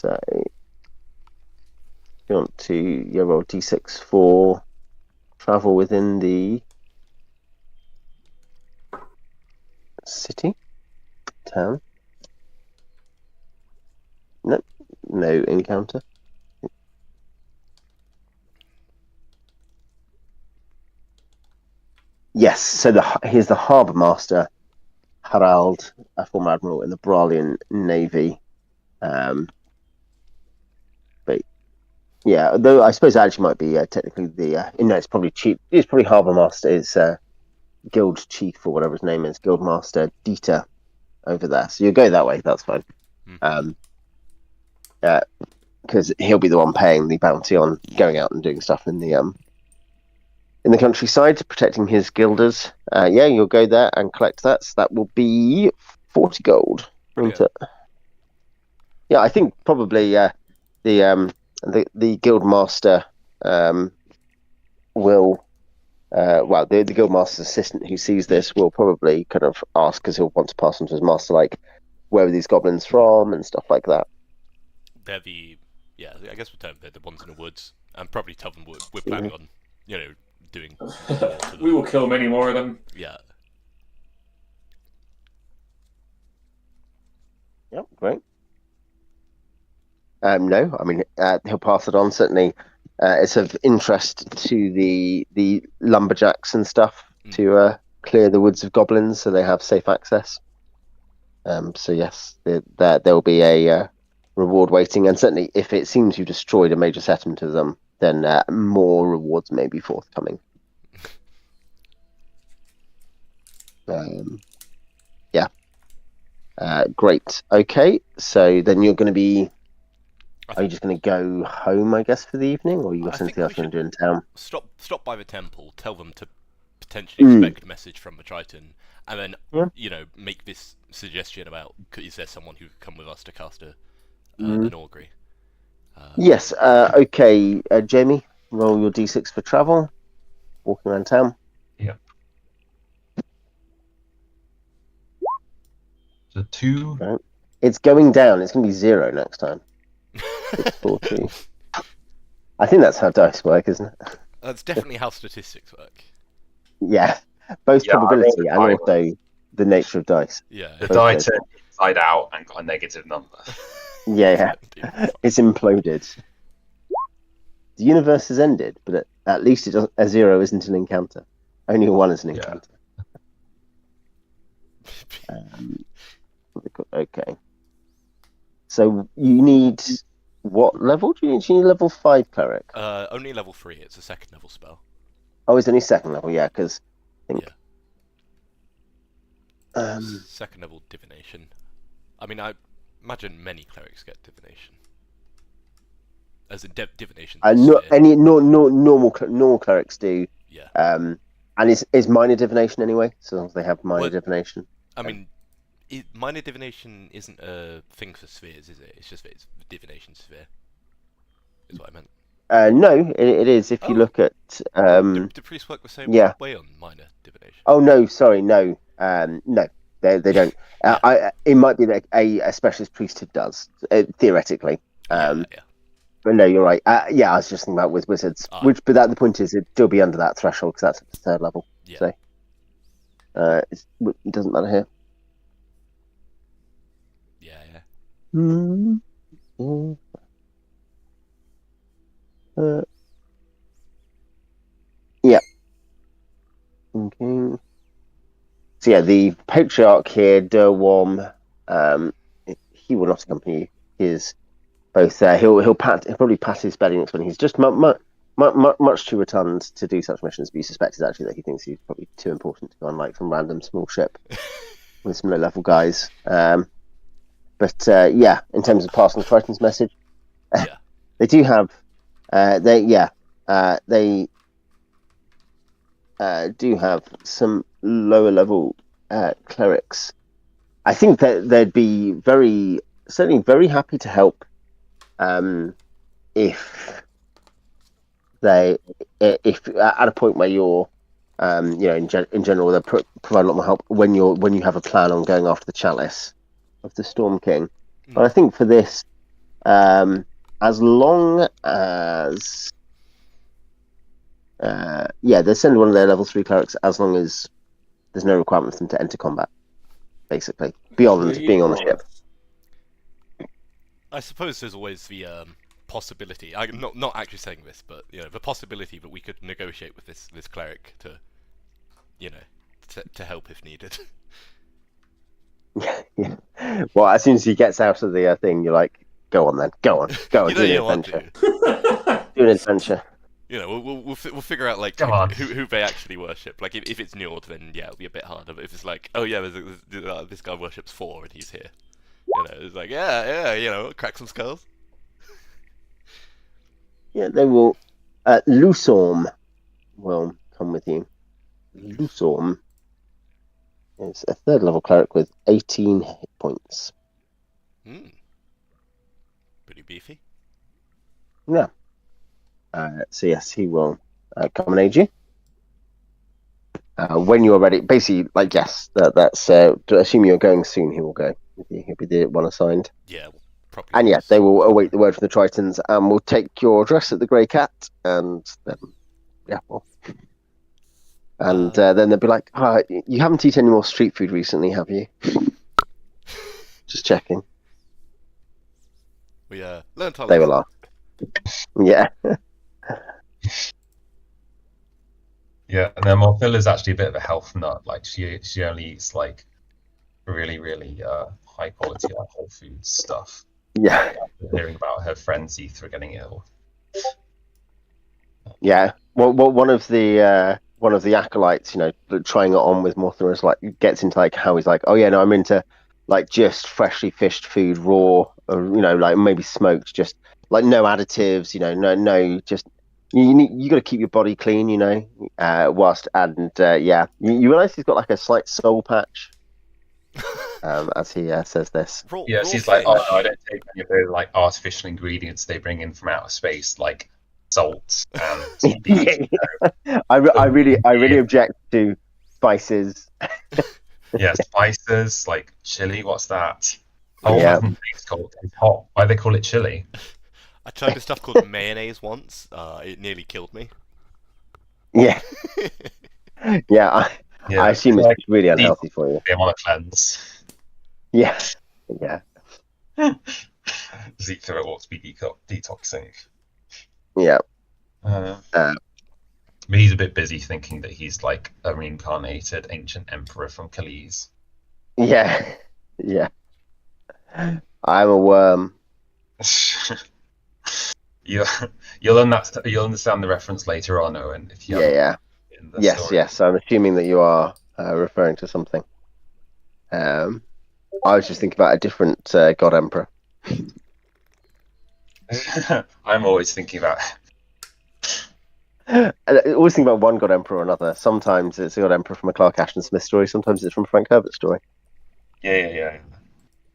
So, if you want to roll d6 for travel within the city, town. No encounter. Yes, so here's the harbour master, Harald, a former admiral in the Bralian Navy. But yeah, though I suppose it actually might be technically it's probably chief. It's probably harbour master. It's guild chief or whatever his name is, guild master Dieter over there. So you go that way. That's fine. Because he'll be the one paying the bounty on going out and doing stuff in the countryside, protecting his guilders. You'll go there and collect that. So that will be 40 gold. Yeah, I think probably the guild master will. The guild master's assistant who sees this will probably kind of ask, because he'll want to pass on to his master, like, where are these goblins from and stuff like that. They're I guess they're the ones in the woods, and probably tell them we're planning on, doing. We will kill many more of them. Yeah. Yep, great. No, I mean he'll pass it on. Certainly, it's of interest to the lumberjacks and stuff to clear the woods of goblins, so they have safe access. So yes, there will be a reward waiting, and certainly if it seems you've destroyed a major settlement of them, then more rewards may be forthcoming. Great. Okay, so then you're going to be. Are you just going to go home, I guess, for the evening, or you got anything else you want to do in town? Stop by the temple. Tell them to potentially expect a message from the Triton, and then make this suggestion about is there someone who could come with us to cast an augury? Yes. Okay, Jamie, roll your d6 for travel, walking around town. Yep. So 2. Right. It's going down. It's going to be 0 next time. It's 40. I think that's how dice work, isn't it? That's definitely how statistics work. Yeah, both probability and also the nature of dice. Yeah, the die turned inside out and got a negative number. Yeah. It's imploded. The universe has ended, but at least a 0 isn't an encounter. Only a 1 is an encounter. Okay. So you need what level? Do you need level 5 cleric? Only level 3. It's a second level spell. Oh, it's only second level, yeah, because I think. Yeah. Second level divination. I mean, I imagine many clerics get divination. As in divination. Normal clerics do. Yeah. And is minor divination anyway? So long as they have minor divination. I mean, minor divination isn't a thing for spheres, is it? It's just that it's the divination sphere. Is what I meant. No, it is. If you look at do priests work the same way on minor divination? Oh no, sorry, no, no, they don't. It might be that a specialist priesthood does theoretically. But no, you're right. I was just thinking about with wizards, but the point is it'd still be under that threshold because that's at the 3rd level. Yeah. So it doesn't matter here. Yeah. Okay. So yeah, the patriarch here, Derwom, he will not accompany you. He is both. He'll probably pat his belly next when he's just much too rotund to do such missions. But you suspect is actually that he thinks he's probably too important to go on like some random small ship with some low-level guys. But in terms of passing the Triton's message, They do have. They do have some lower level clerics. I think that they'd be certainly very happy to help if at a point where you're in general they'll provide a lot more help when you have a plan on going after the chalice of the Storm King. But I think for this, as long as they send one of their level 3 clerics as long as there's no requirement for them to enter combat, basically, beyond being on the ship. I suppose there's always the possibility. I'm not actually saying this, but the possibility that we could negotiate with this cleric to, to help if needed. Yeah. Well, as soon as he gets out of the thing, you're like, go on, do an adventure. Do an adventure. We'll figure out like who they actually worship. Like if it's Njord, then it'll be a bit harder. But if it's like, oh yeah, this guy worships 4 and he's here, it's like crack some skulls. Yeah, they will. Lusorm will come with you. Lusorm is a 3rd level cleric with 18 hit points. Pretty beefy. Yeah. So yes, he will come and aid you when you're ready. Basically, yes, that's. Assume you're going soon, he will go with you. He'll be the one assigned. Yeah, probably. And yes, they will await the word from the Tritons, and will take your address at the Grey Cat, and then and then they'll be like, you haven't eaten any more street food recently, have you? Just checking. We learned how. They will ask. Yeah. Yeah, and then Morthilla is actually a bit of a health nut. Like she only eats like really, really high quality whole food stuff. Yeah. Hearing about her friends Ether getting ill. Yeah. Well, one of the acolytes, trying it on with Morthilla is gets into how he's like, oh yeah, no, I'm into just freshly fished food, raw, or maybe smoked, just no additives, no, just. You got to keep your body clean, whilst you realise he's got a slight soul patch, as he says this. She's like, oh no, I don't take any of those artificial ingredients they bring in from outer space, like salt and. I really object to spices. Yeah, spices like chili. What's that? Oh, it's called. It's hot. Why do they call it chili? I tried this stuff called mayonnaise once. It nearly killed me. Yeah. I assume it's really unhealthy for you. I'm on a cleanse. Yeah. Yeah. Zeta ought to be detoxing. Yeah. But he's a bit busy thinking that he's a reincarnated ancient emperor from Khalees. Yeah. Yeah. I'm a worm. You'll understand the reference later on, Owen. If you Yes. I'm assuming that you are referring to something. I was just thinking about a different god emperor. I'm always thinking about. I always think about one god emperor or another. Sometimes it's a god emperor from a Clark Ashton Smith story. Sometimes it's from a Frank Herbert story. Yeah.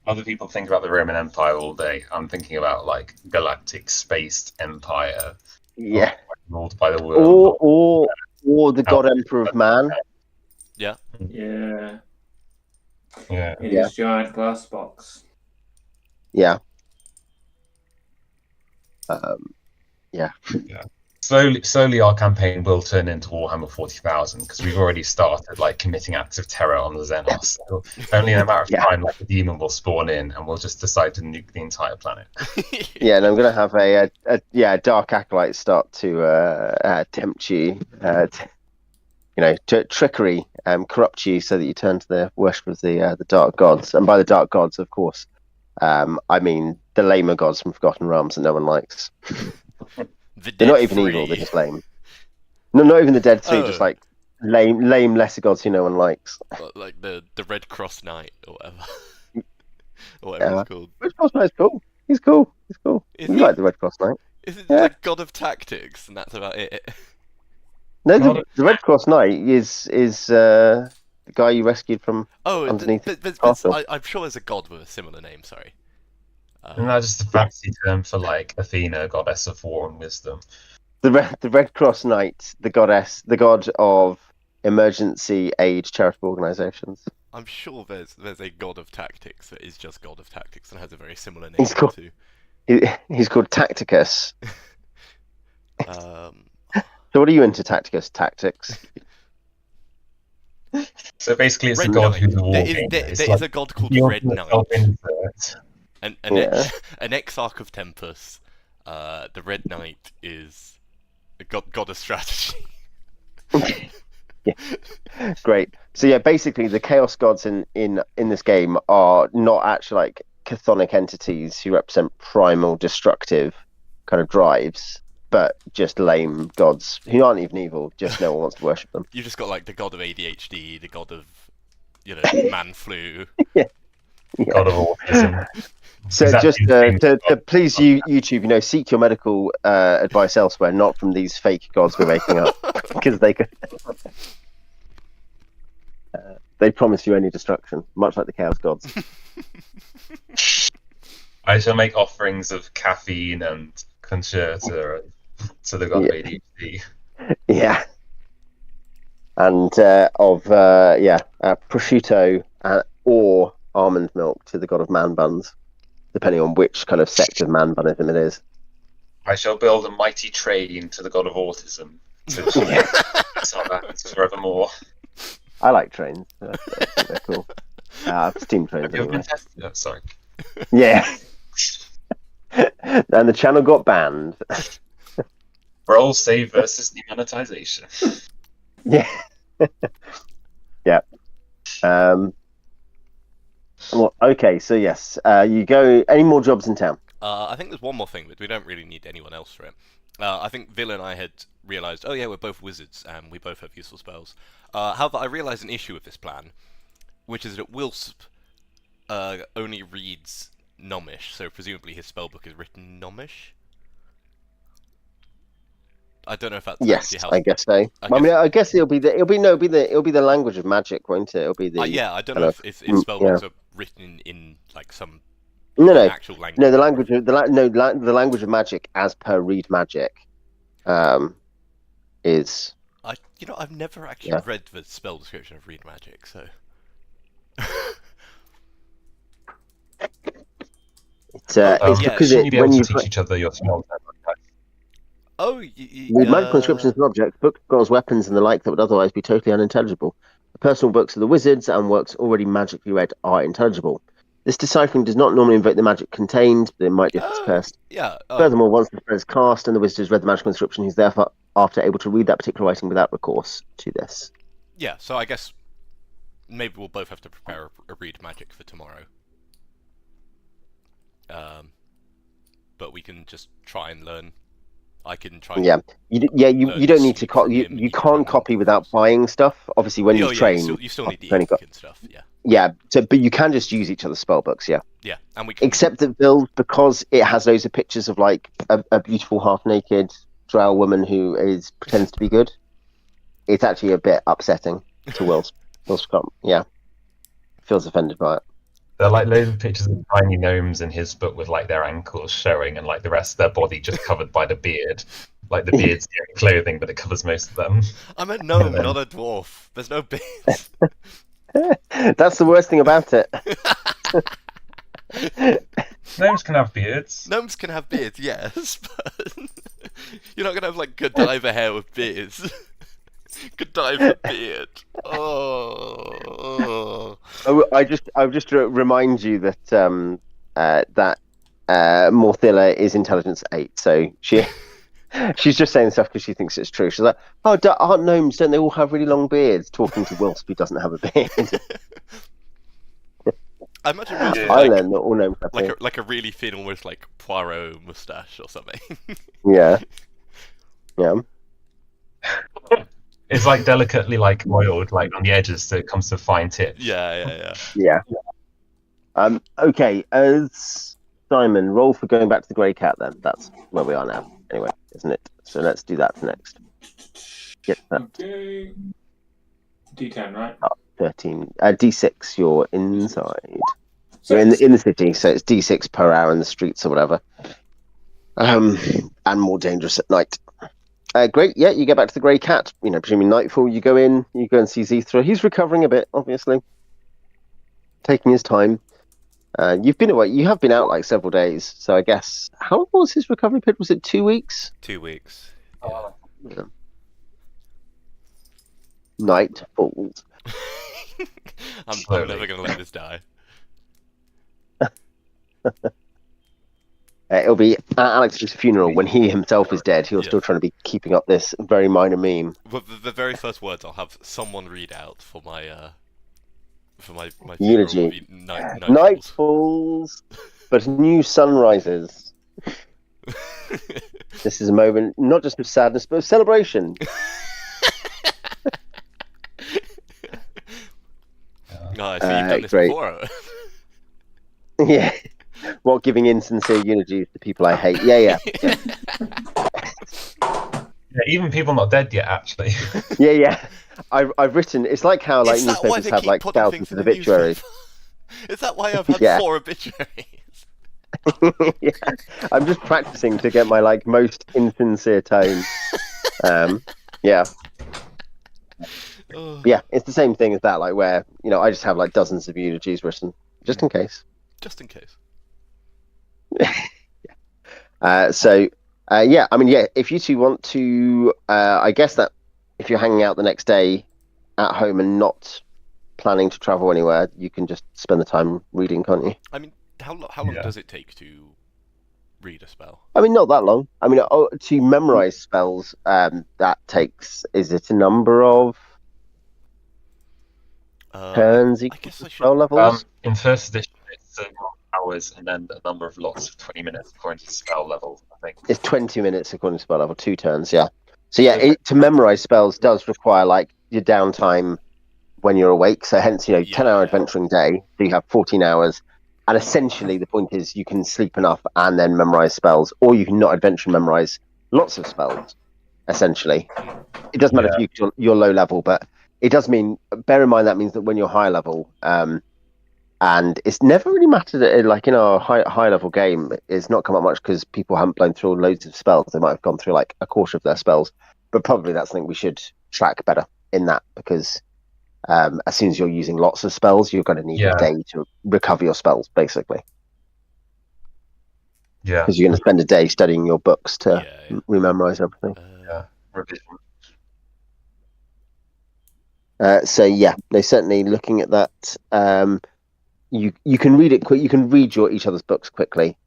Other people think about the Roman Empire all day. I'm thinking about galactic spaced empire. Yeah. Ruled by the world. Or the God Emperor of Man. Yeah. Yeah. Yeah. In his giant glass box. Yeah. Yeah. Slowly, our campaign will turn into Warhammer 40,000 because we've already started committing acts of terror on the Xenos. So only in a matter of time, a demon will spawn in, and we'll just decide to nuke the entire planet. Yeah, and I'm going to have a dark acolyte start to tempt you, to trickery, corrupt you, so that you turn to the worship of the dark gods. And by the dark gods, of course, I mean the lamer gods from Forgotten Realms that no one likes. They're not even evil, they're just lame. No, not even the Dead Three, just lame lesser gods who no one likes. Like the Red Cross Knight or whatever. Or whatever it's called. Red Cross Knight's cool. He's cool. You like the Red Cross Knight? Is it like God of Tactics, and that's about it? No, the Red Cross Knight is the guy you rescued from underneath the castle. I'm sure there's a god with a similar name. Sorry. Isn't that just a fancy term for like Athena, goddess of war and wisdom? The Red Cross Knight, the god of emergency aid charitable organisations. I'm sure there's a God of Tactics that is just God of Tactics and has a very similar name. He's called Tacticus. So what are you into, Tacticus? Tactics? So basically, it's a god who's a war There is a god called Red Knight. An Exarch of Tempest. The Red Knight is a god of strategy. Yeah. Great. So yeah, basically the Chaos Gods in this game are not actually like chthonic entities who represent primal destructive kind of drives, but just lame gods who aren't even evil, just no one wants to worship them. You just got like the god of ADHD, the god of man flu. Yeah. God of autism. So just to please you YouTube, seek your medical advice elsewhere, not from these fake gods we're making up, because they could. They promise you only destruction, much like the Chaos Gods. I shall make offerings of caffeine and concerta to the god of ADHD. Yeah. And prosciutto or almond milk to the god of man buns, depending on which kind of sect of man bunism it is. I shall build a mighty train to the god of autism. That's how that happens forevermore. I like trains. I think they're cool. Steam trains. Anyway. Sorry. Yeah. And the channel got banned. Roll save versus demonetization. Yeah. Yeah. Well, okay, so yes. You go. Any more jobs in town? I think there's one more thing, but we don't really need anyone else for it. I think Vil and I had realised, oh yeah, we're both wizards, and we both have useful spells. However, I realised an issue with this plan, which is that Wilsp only reads Gnomish, so presumably his spellbook is written Gnomish. I don't know if that's yes, I guess so. I guess it'll be the language of magic, won't it? It'll be the I don't know if spellbooks are written in like some actual language. No, the language of magic as per read magic is. I've never actually read the spell description of read magic, so. It's because when you teach each other your spells. Magical inscriptions of objects, books, scrolls, weapons, and the like that would otherwise be totally unintelligible. The personal books of the wizards and works already magically read are intelligible. This deciphering does not normally invoke the magic contained, but it might differ cursed. Furthermore, once the spell is cast and the wizard has read the magical inscription, he's therefore after able to read that particular writing without recourse to this. Yeah, so I guess maybe we'll both have to prepare a read magic for tomorrow. But we can just try and learn. I can try. You don't need to you can't copy without buying stuff. Obviously, when you train, you still need the ink and stuff. Yeah. Yeah. But you can just use each other's spell books. Yeah. Yeah, and we can... except that Bill, because it has loads of pictures of like a beautiful half-naked drow woman who pretends to be good. It's actually a bit upsetting to Wilsp. Yeah, feels offended by it. There are like loads of pictures of tiny gnomes in his book with like their ankles showing and like the rest of their body just covered by the beard. Like the beard's the only clothing, but it covers most of them. I'm a gnome, not a dwarf. There's no beard. That's the worst thing about it. Gnomes can have beards. Gnomes can have beards, yes, but you're not gonna have like Godiva hair with beards. Godiva beard. Oh. I just remind you that Morthilla is intelligence 8, so she's just saying stuff because she thinks it's true. She's like, aren't gnomes? Don't they all have really long beards? Talking to Wilsp, who doesn't have a beard. I imagine I learned that all gnomes have like a really thin, almost like Poirot mustache or something. Yeah. It's like delicately like oiled, like on the edges, so it comes to fine tips. Yeah. Okay. Simon, roll for going back to the Grey Cat. Then that's where we are now, anyway, isn't it? So let's do that next. Get that. Okay. D10, right? 13. D6. You're inside. You're in the city, so it's D6 per hour in the streets or whatever. And more dangerous at night. Great. Yeah, you get back to the Grey Cat. Presuming nightfall, you go in. You go and see Zethra. He's recovering a bit, obviously, taking his time. You've been away. You have been out like several days. So I guess how long was his recovery period? Was it 2 weeks? 2 weeks. Yeah. Night falls. I'm never gonna let this die. It'll be at Alex's funeral when he himself is dead. He'll still trying to be keeping up this very minor meme. But the very first words I'll have someone read out for my eulogy. Night falls, but new sun rises. This is a moment not just of sadness but of celebration. I see you've done this before. Yeah. While giving insincere eulogies to people I hate. Yeah. Yeah, even people not dead yet, actually. Yeah. I've written. It's like how newspapers have like thousands of obituaries. Is that why I've had 4 obituaries? Yeah. I'm just practicing to get my most insincere tone. Yeah. Yeah, it's the same thing as that. Where I just have dozens of eulogies written just in case. Just in case. If you two want to, I guess that if you're hanging out the next day at home and not planning to travel anywhere, you can just spend the time reading, can't you? I mean, how long does it take to read a spell? I mean, not that long. I mean, to memorize spells, that takes, is it a number of turns equal to spell levels? In first edition, it's hours and then a number of lots of 20 minutes according to spell level, I think. It's 20 minutes according to spell level, 2 turns, yeah. So to memorize spells does require your downtime when you're awake. So hence, 10-hour adventuring day, so you have 14 hours. And essentially the point is you can sleep enough and then memorize spells, or you can not adventure and memorize lots of spells, essentially. It doesn't matter if you're low level, but it does mean, bear in mind that means that when you're high level, and it's never really mattered in our high level game, it's not come up much because people haven't blown through loads of spells. They might have gone through a quarter of their spells, but probably that's something we should track better in that, because as soon as you're using lots of spells, you're going to need a day to recover your spells, basically. Yeah, because you're going to spend a day studying your books to rememorize everything. Revision. Certainly looking at that. You can read it quick. You can read each other's books quickly,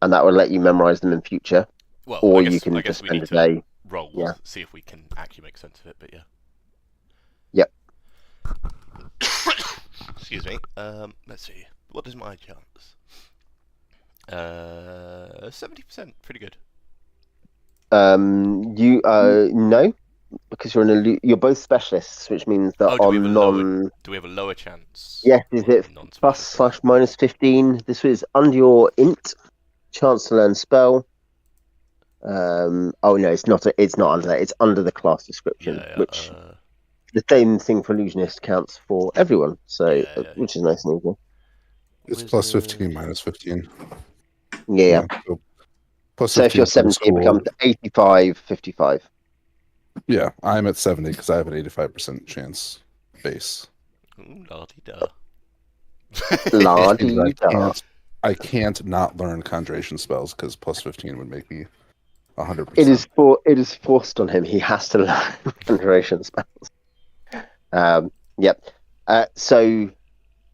and that will let you memorize them in future. Well, or I guess, you can I guess just we spend need a day. To roll, see if we can actually make sense of it. But Yep. Excuse me. Let's see. What is my chance? 70%. Pretty good. No, because you're both specialists, which means that do we have a lower chance? Yes, is it +/-15? This is under your int chance to learn spell. No, it's not. It's not under that. It's under the class description, which the same thing for Illusionist counts for everyone. So, which is nice and easy. It's +15 -15. Yeah. So if you're 70, it becomes 85, 55. Yeah, I'm at 70 because I have an 85% chance base. Ooh, la-di-da. La-di-da. I can't not learn conjuration spells because +15 would make me 100%. It is forced on him. He has to learn conjuration spells. Yep. So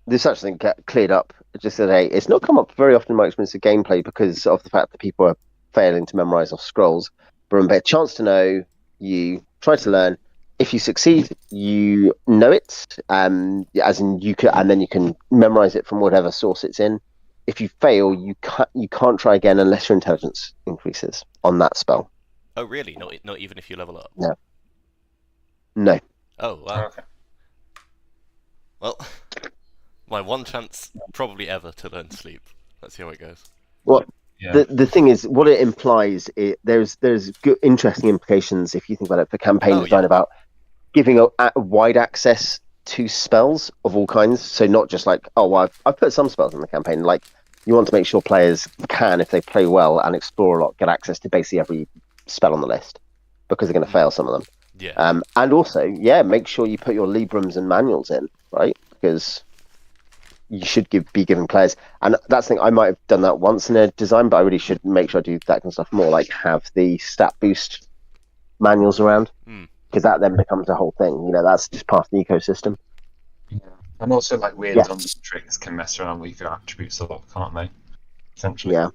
this actually got cleared up just today. It's not come up very often in my experience of gameplay because of the fact that people are failing to memorize off scrolls. But a chance to know, you try to learn. If you succeed, you know it, as in you can, and then you can memorize it from whatever source it's in. If you fail, you can't try again unless your intelligence increases on that spell. Oh, really? Not even if you level up? No. Oh, wow. Okay. Well, my one chance probably ever to learn sleep. Let's see how it goes. Well, the thing is, what it implies, there's good, interesting implications if you think about it for campaign design about giving a wide access to spells of all kinds. So not just like, oh, well, I've put some spells in the campaign. Like, you want to make sure players can, if they play well and explore a lot, get access to basically every spell on the list, because they're going to fail some of them. Yeah. And also, make sure you put your librams and manuals in, right? Because you should be giving players, and that's the thing. I might have done that once in a design, but I really should make sure I do that kind of stuff more. Like have the stat boost manuals around, because that then becomes a whole thing. You know, that's just part of the ecosystem. Yeah. And also, like weird tricks can mess around with your attributes a lot, can't they? Essentially. Yeah.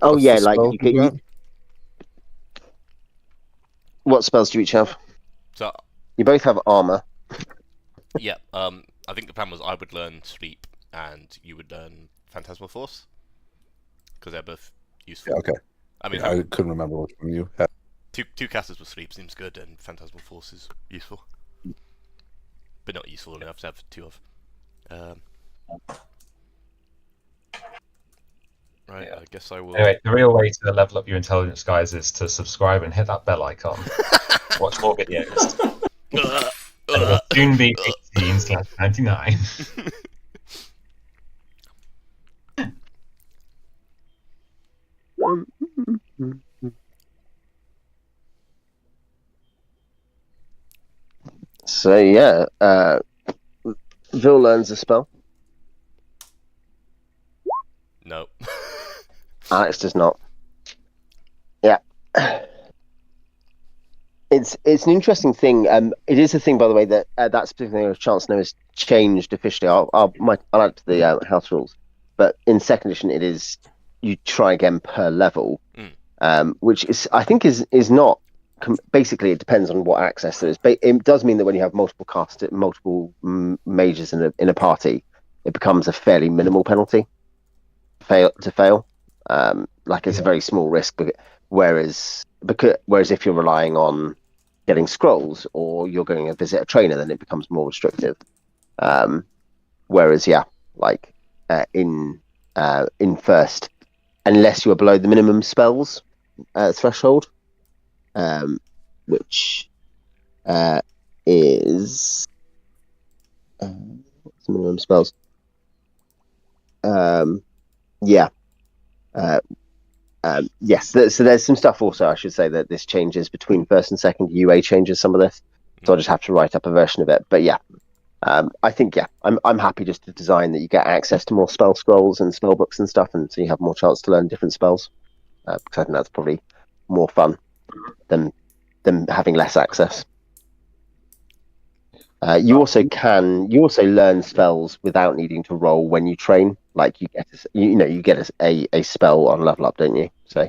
Oh yeah, like you can. What spells do you each have? So you both have armor. Yeah. I think the plan was I would learn Sleep and you would learn Phantasmal Force, because they're both useful. Yeah, okay. I mean, I couldn't remember which one you had. Two casters with Sleep seems good, and Phantasmal Force is useful, but not useful enough to have two of. Right, I guess I will. Anyway, the real way to level up your intelligence, guys, is to subscribe and hit that bell icon. Watch more videos. And it will soon be 18/99. So yeah, Vil learns a spell. No. Alex does not. Yeah. It's an interesting thing. It is a thing, by the way, that that specific thing of chance to know has changed officially. I'll add to the house rules, but in second edition, it is you try again per level, which is I think is not. Basically, it depends on what access there is. But it does mean that when you have multiple mages in a party, it becomes a fairly minimal penalty. To fail, like it's a very small risk. Whereas if you're relying on getting scrolls or you're going to visit a trainer, then it becomes more restrictive. Whereas in first, unless you are below the minimum spells threshold, which is what's the minimum spells? Yes. So there's some stuff also. I should say that this changes between first and second. UA changes some of this, so I just have to write up a version of it. But I think I'm happy just to design that you get access to more spell scrolls and spell books and stuff, and so you have more chance to learn different spells. Because I think that's probably more fun than having less access. You also learn spells without needing to roll when you train. Like you get a spell on level up, don't you? So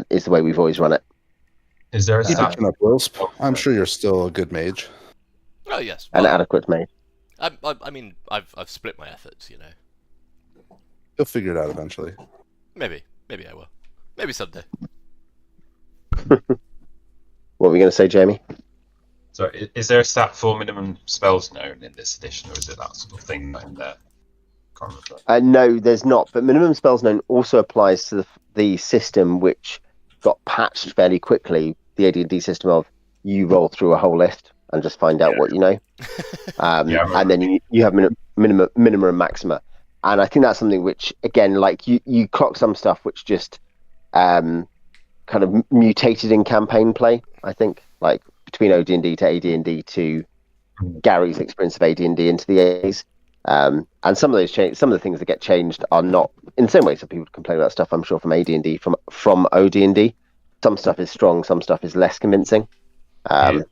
it's the way we've always run it. Is there a stat? Wilsp? I'm sure you're still a good mage. Oh yes, an adequate mage. I mean, I've split my efforts, you know. You'll figure it out eventually. Maybe I will. Maybe someday. What were we going to say, Jamie? So, is there a stat for minimum spells known in this edition, or is it that sort of thing not in there? No, there's not. But minimum spells known also applies to the system which got patched fairly quickly. The AD&D system of you roll through a whole list and just find out what you know, and then you have minimum and maxima. And I think that's something which, again, like you clock some stuff which just kind of mutated in campaign play. I think like between OD&D to AD&D to Gary's experience of AD&D into the A's. And some of the things that get changed are not in the same way. Some people complain about stuff, I'm sure, from AD&D, from OD&D. Some stuff is strong, some stuff is less convincing. I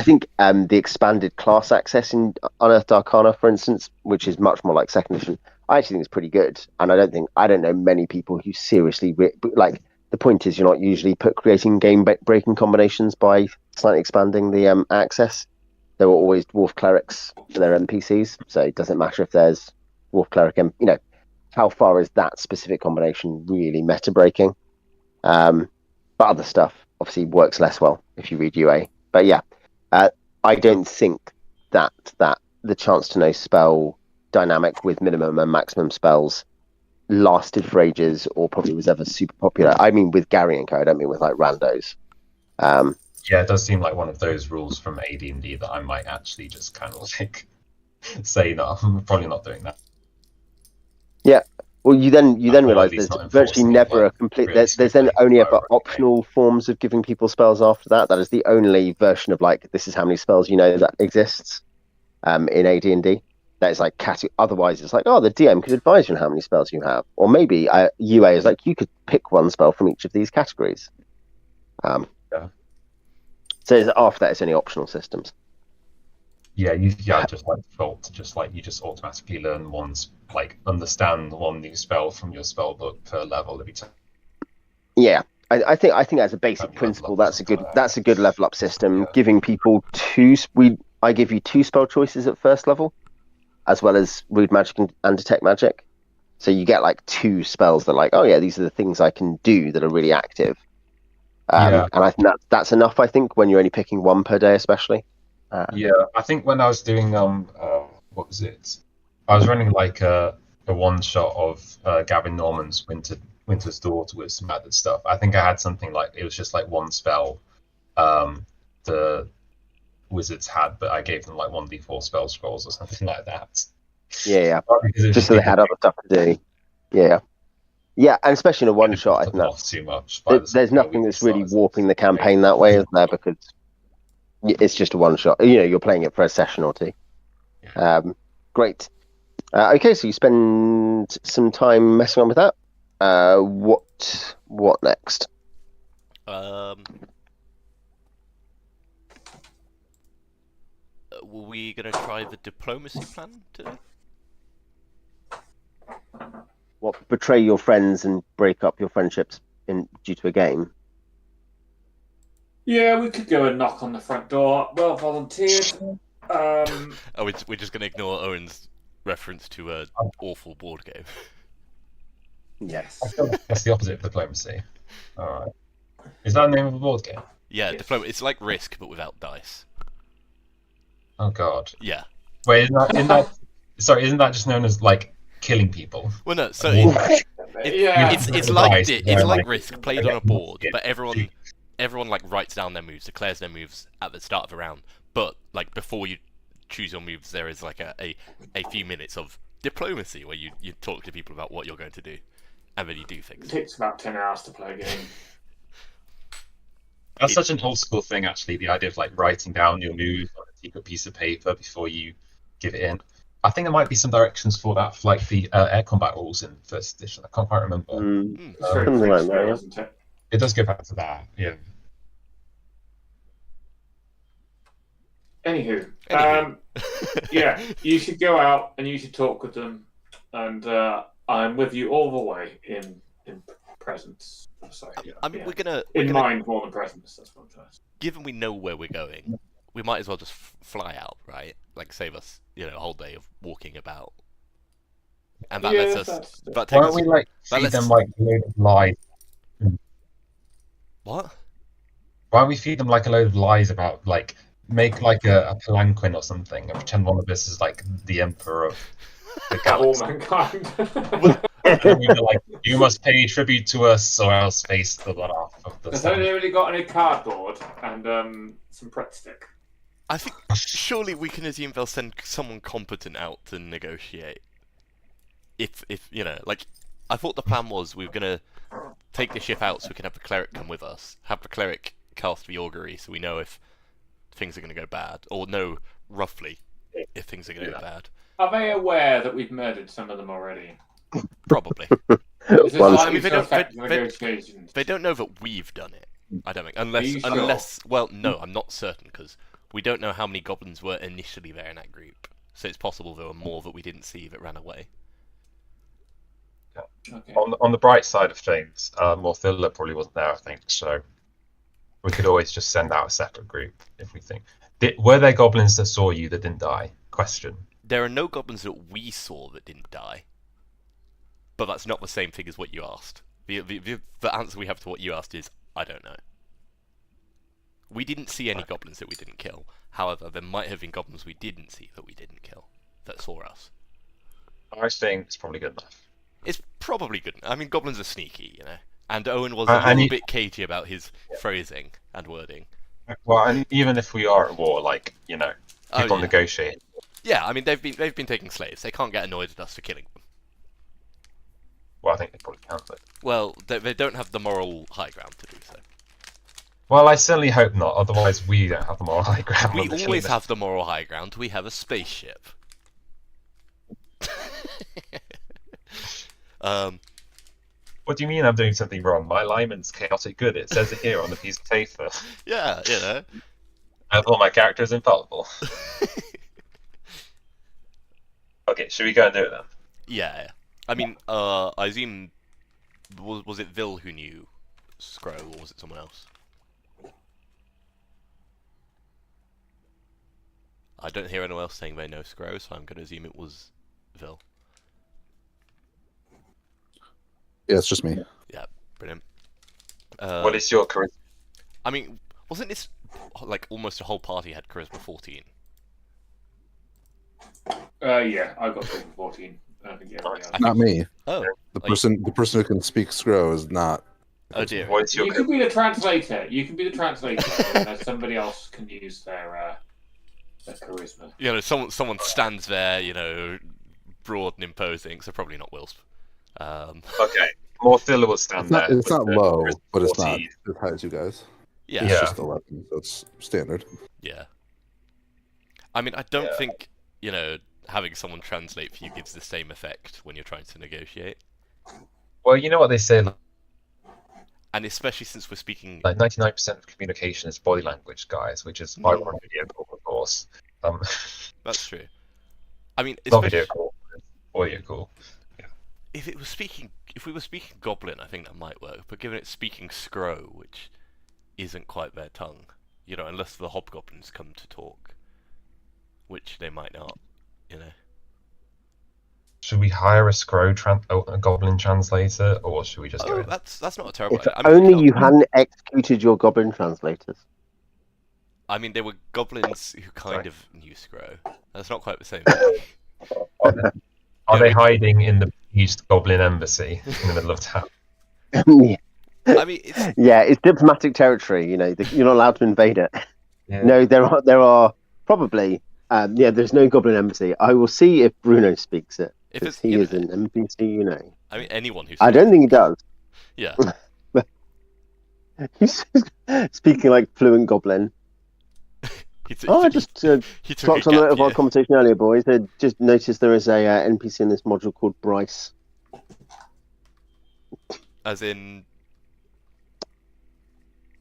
think the expanded class access in Unearthed Arcana, for instance, which is much more like second edition, I actually think it's pretty good. And I don't know many people who seriously like. The point is, you're not usually creating game-breaking combinations by slightly expanding the access. There were always dwarf clerics for their NPCs, so it doesn't matter if there's dwarf cleric. How far is that specific combination really meta-breaking? But other stuff obviously works less well if you read UA. But I don't think that the chance to know spell dynamic with minimum and maximum spells lasted for ages, or probably was ever super popular. I mean, with Gary and Co. I don't mean with like randos. Yeah, it does seem like one of those rules from AD&D that I might actually just kind of like say no, I'm probably not doing that. Yeah. Well, you then realise there's virtually never a complete. There's then only ever optional forms of giving people spells after that. That is the only version of like this is how many spells you know that exists in AD&D. That is like otherwise it's like, oh, the DM could advise you on how many spells you have, or maybe UA is like you could pick one spell from each of these categories. So after that, it's only optional systems. Yeah, just like default to just like you just automatically learn understand one new spell from your spell book per level every time. Yeah, I think as a basic principle, that's a good level up system. Giving people I give you 2 spell choices at first level, as well as read magic and detect magic. So you get like 2 spells that are like, oh yeah, these are the things I can do that are really active. And I think that's enough. I think when you're only picking 1 per day, especially. I think when I was doing what was it? I was running like a one shot of Gavin Norman's Winter's Daughter with some added stuff. I think I had something like it was just like 1 spell the wizards had, but I gave them like 1d4 spell scrolls or something like that. Yeah. Just so they had other stuff to do. Yeah, and especially in a one shot, I think that's too much. There's nothing that's really warping the campaign that way, is there? Because it's just a one shot. You're playing it for a session or 2. Great. Okay, so you spend some time messing on with that. What next? Were we gonna try the diplomacy plan today? What, betray your friends and break up your friendships due to a game? Yeah, we could go and knock on the front door. Well volunteered. We're just gonna ignore Owen's reference to an awful board game. Yes. I feel like that's the opposite of diplomacy. Alright. Is that the name of a board game? Yeah, diplomacy. It's like Risk, but without dice. Oh god. Yeah. Wait, isn't that just known as like killing people? Well, no. So it's like Risk played on a board, but everyone like writes down their moves, declares their moves at the start of a round. But like before you choose your moves, there is like a few minutes of diplomacy where you talk to people about what you're going to do, and then you do things. It takes about 10 hours to play a game. That's such an old school thing, actually. The idea of like writing down your moves on a secret piece of paper before you give it in. I think there might be some directions for that, for like the air combat rules in first edition. I can't quite remember. It does go back to that, yeah. Anywho. Yeah, you should go out and you should talk with them, and I'm with you all the way in presence. Sorry. We're gonna mind more than presence. That's what I'm trying to say. Given we know where we're going, we might as well just fly out, right? Like save us, a whole day of walking about, and that lets us. Why don't we feed them like a load of lies? What? Why don't we feed them like a load of lies about like make like a palanquin or something and pretend one of us is like the emperor of the galaxy. All mankind. And we were like, you must pay tribute to us or else face the blood off of the Has only really got any cardboard and some Pret stick. I think surely we can assume they'll send someone competent out to negotiate. If I thought the plan was we were gonna take the ship out so we can have the cleric come with us, have the cleric cast the augury so we know if things are gonna go bad, or know roughly if things are gonna go bad. Are they aware that we've murdered some of them already? Probably. They don't know that we've done it. I don't think, unless. Well, no, I'm not certain because we don't know how many goblins were initially there in that group. So it's possible there were more that we didn't see that ran away. Yeah. Okay. On the bright side of things, Morthilla probably wasn't there, I think. So we could always just send out a separate group if we think. Were there goblins that saw you that didn't die? Question. There are no goblins that we saw that didn't die. But that's not the same thing as what you asked. The answer we have to what you asked is, I don't know. We didn't see any goblins that we didn't kill. However, there might have been goblins we didn't see that we didn't kill, that saw us. I think it's probably good enough. It's probably good. I mean, goblins are sneaky, you know. And Owen was a little bit cagey about his phrasing and wording. Well, and even if we are at war, like, you know, people negotiate. Yeah, I mean, they've been taking slaves. They can't get annoyed at us for killing them. Well, I think they probably can, but... Well, they don't have the moral high ground to do so. Well, I certainly hope not. Otherwise, we don't have the moral high ground. We always have the moral high ground. We have a spaceship. What do you mean I'm doing something wrong? My alignment's chaotic good. It says it here on the piece of paper. Yeah, you know. I thought my character is infallible. Okay, should we go and do it then? Yeah. I mean, I assume... Was it Vil who knew Scro, or was it someone else? I don't hear anyone else saying they know Scro, so I'm going to assume it was Vil. Yeah, it's just me. Yeah, brilliant. What is your charisma? I mean, wasn't this like almost a whole party had charisma 14? Yeah, I got charisma 14. Not me. Oh, the person who can speak Scro is not. Oh dear. What's your You can be the translator. You can be the translator, and somebody else can use their charisma. You know, someone stands there, you know, broad and imposing. So probably not Wilsp. Okay, Morthilla will stand there. It's not low, but it's not as high as you guys. Yeah. It's just 11, so it's standard. Yeah. I mean, I don't think, you know, having someone translate for you gives the same effect when you're trying to negotiate. Well, you know what they say, and especially since we're speaking... Like 99% of communication is body language, guys, which is why we're on video call, of course. That's true. I mean, not video call, audio call. Yeah. If we were speaking Goblin, I think that might work. But given it's speaking Scro, which isn't quite their tongue, you know, unless the hobgoblins come to talk, which they might not, you know. Should we hire a goblin translator, or should we just go in? That's not a terrible idea. I mean, only you hadn't executed your goblin translators. I mean, they were goblins who kind of knew Scro. That's not quite the same thing. Are they hiding in the East Goblin Embassy in the middle of town? I mean, it's diplomatic territory. You know, you're not allowed to invade it. Yeah. No, there are probably. There's no Goblin Embassy. I will see if Bruno speaks it. If he is an NPC, you know. I mean, anyone who. I don't think he does. Yeah. He's speaking like fluent Goblin. I just clocked on note of our conversation earlier, boys. I just noticed there is a NPC in this module called Bryce. As in.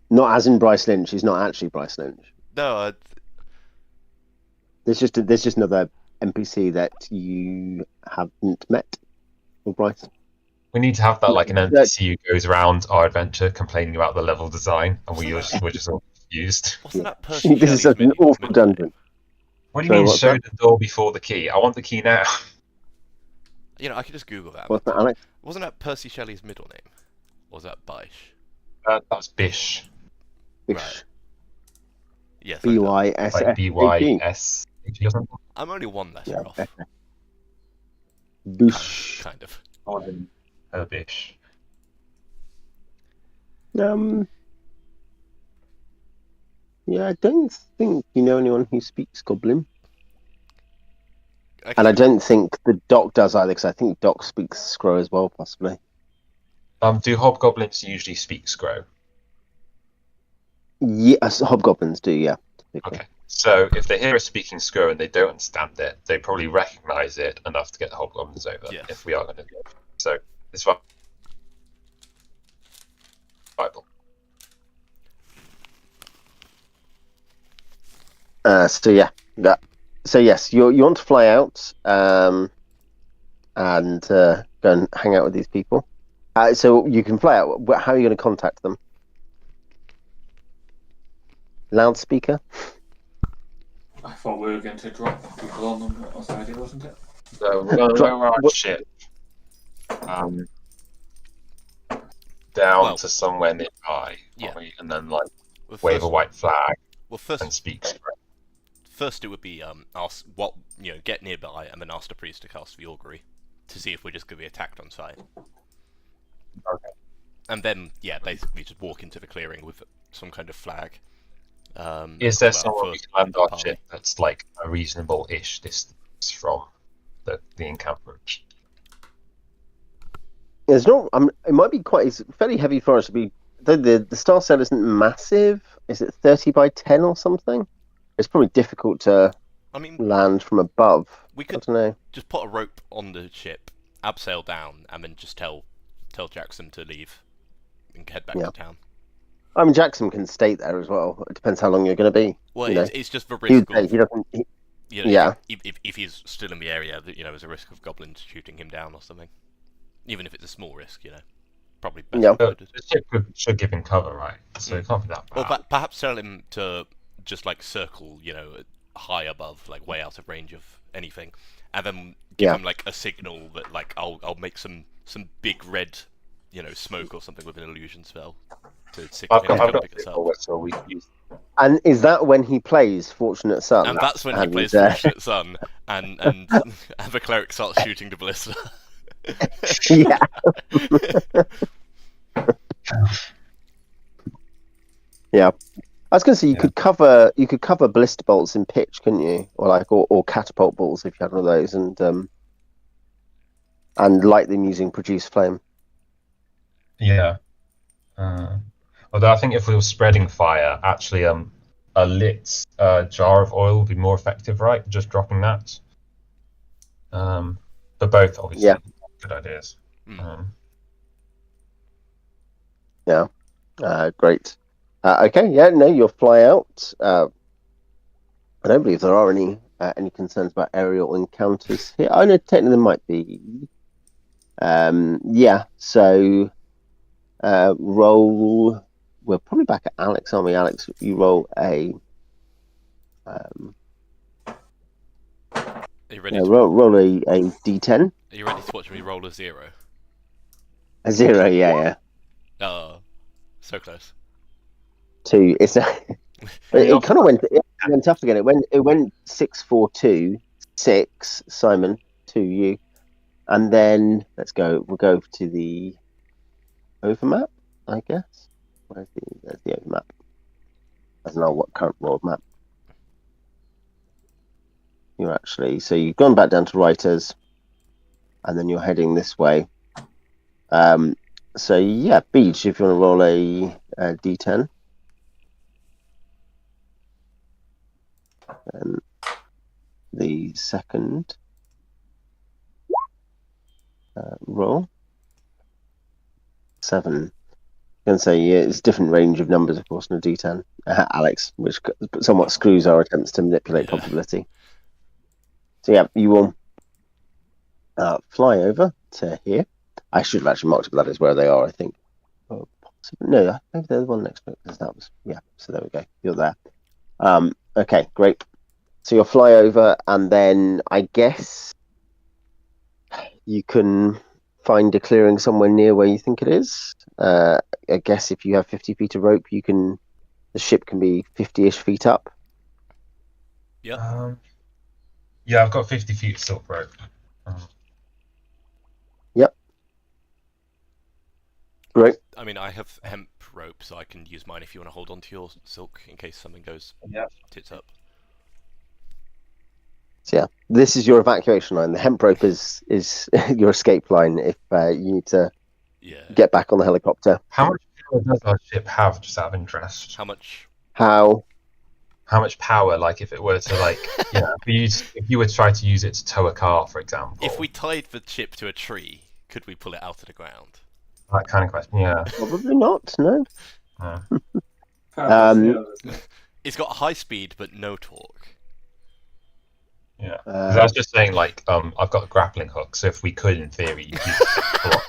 Not as in Bryce Lynch. He's not actually Bryce Lynch. No. There's just another NPC that you haven't met, or Bryce. We need to have that like an NPC who goes around our adventure complaining about the level design, and we're just all confused. Wasn't that person? This is such an awful dungeon. What do you mean? Show the door before the key. I want the key now. You know, I could just Google that. What's that, Alex? Wasn't that Percy Shelley's middle name? Or was that Bish? That was Bish. Right. Yes. B-Y-S. Like B-Y-S. I'm only one letter off. Bish. Kind of. Bish. Yeah, I don't think you know anyone who speaks Goblin. And I don't think the Doc does either, because I think Doc speaks Scro as well, possibly. Do hobgoblins usually speak Scro? Yes, hobgoblins do, yeah. Okay. So if they hear us speaking Scro and they don't understand it, they probably recognise it enough to get the hobgoblins over. Yes. If we are going to do it. So it's fine. Bible. So yes, you want to fly out and go and hang out with these people. So you can fly out. How are you going to contact them? Loudspeaker? I thought we were going to drop people on them. That was the idea, wasn't it? So we're going to our ship down to somewhere nearby, and then wave a white flag and speak. First, it would be get nearby and then ask the priest to cast the augury. to see if we're just going to be attacked on sight. Okay. And then, basically just walk into the clearing with some kind of flag. Is there someone we can land our ship that's like a reasonable-ish distance from the encampment? It's not. It might be quite. It's fairly heavy for us to be. The star sail isn't massive. Is it 30 by 10 or something? It's probably difficult to land from above. We could I don't know. Just put a rope on the ship, abseil down, and then just tell Jackson to leave and head back to town. I mean, Jackson can stay there as well. It depends how long you're going to be. Well, it's just the risk of... if he's still in the area, there's a risk of goblins shooting him down or something. Even if it's a small risk, probably best. The ship should give him cover, right? So it can't be that bad. Well, perhaps tell him to just circle, high above, way out of range of anything, and then give him a signal that I'll make some big red, smoke or something with an illusion spell. I've got whistle we can use. And is that when he plays Fortunate Son? And that's when he plays Fortunate Son, and the cleric starts shooting the ballista. Yeah. Yeah. I was going to say you could cover ballista bolts in pitch, couldn't you? Or catapult balls if you had one of those, and light them using produce flame. Yeah. Although I think if we were spreading fire, actually, a lit jar of oil would be more effective, right? Just dropping that. But both, obviously, good ideas. Great. Okay, you'll fly out. I don't believe there are any concerns about aerial encounters here. I know technically there might be. So roll. We're probably back at Alex, aren't we? Alex, you roll a. Are you ready? Roll a d10. Are you ready to watch me roll a 0? A 0, yeah. Oh, so close. 2. It kind of went up again. It went 6, 4, 2, 6. Simon, 2 you, and then we'll go to the overmap, I guess. There's the overmap. I don't know what current world map. So you've gone back down to writers, and then you're heading this way. Beach, if you want to roll a d10. And the second roll. 7. I'm going to say it's different range of numbers, of course, in a d10. Alex, which somewhat screws our attempts to manipulate probability. So you will fly over to here. I should have actually marked up that as where they are, I think. Oh, no, maybe they're the one next to it, because that was... Yeah, so there we go. You're there. Okay, great. So you'll fly over, and then I guess you can find a clearing somewhere near where you think it is. I guess if you have 50 feet of rope, the ship can be 50-ish feet up. Yeah. I've got 50 feet of silk rope. Yep. Great. I mean, I have hemp rope, so I can use mine if you want to hold on to your silk in case something goes tits up. So this is your evacuation line. The hemp rope is your escape line if you need to get back on the helicopter. How much power does our ship have, just out of interest? How much? How much power, if it were to, if you were to try to use it to tow a car, for example? If we tied the ship to a tree, could we pull it out of the ground? That kind of question, yeah. Probably not, no. It's got high speed, but no torque. Yeah. I was just saying, I've got a grappling hook, so if we could, in theory, use it to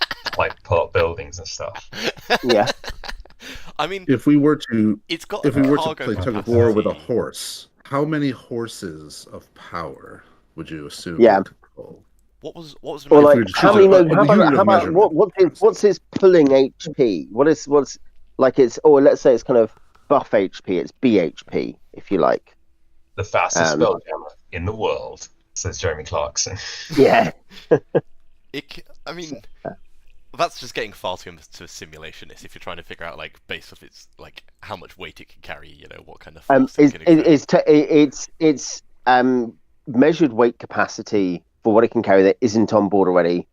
pull up buildings and stuff. Yeah. I mean, if we were to play tug of war with a horse, how many horses of power would you assume? Yeah. What was how many? What's his pulling HP? What's let's say it's kind of buff HP. It's BHP, if you like. The fastest spelljammer in the world, says Jeremy Clarkson. Yeah. I mean, that's just getting far too into simulationist. If you're trying to figure out like based off its like how much weight it can carry, what kind of force it's measured weight capacity for what it can carry that isn't on board already.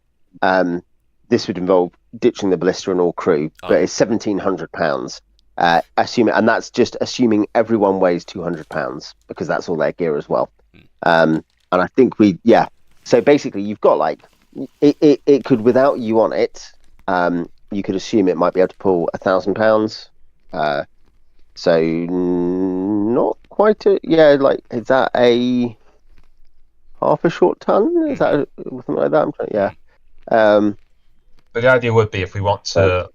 This would involve ditching the ballista and all crew, but it's 1,700 pounds. And that's just assuming everyone weighs 200 pounds because that's all their gear as well. And I think so basically you've got like it could, without you on it, you could assume it might be able to pull 1,000 pounds. So not quite like, is that a half a short ton? Is that something like that? But the idea would be if we want to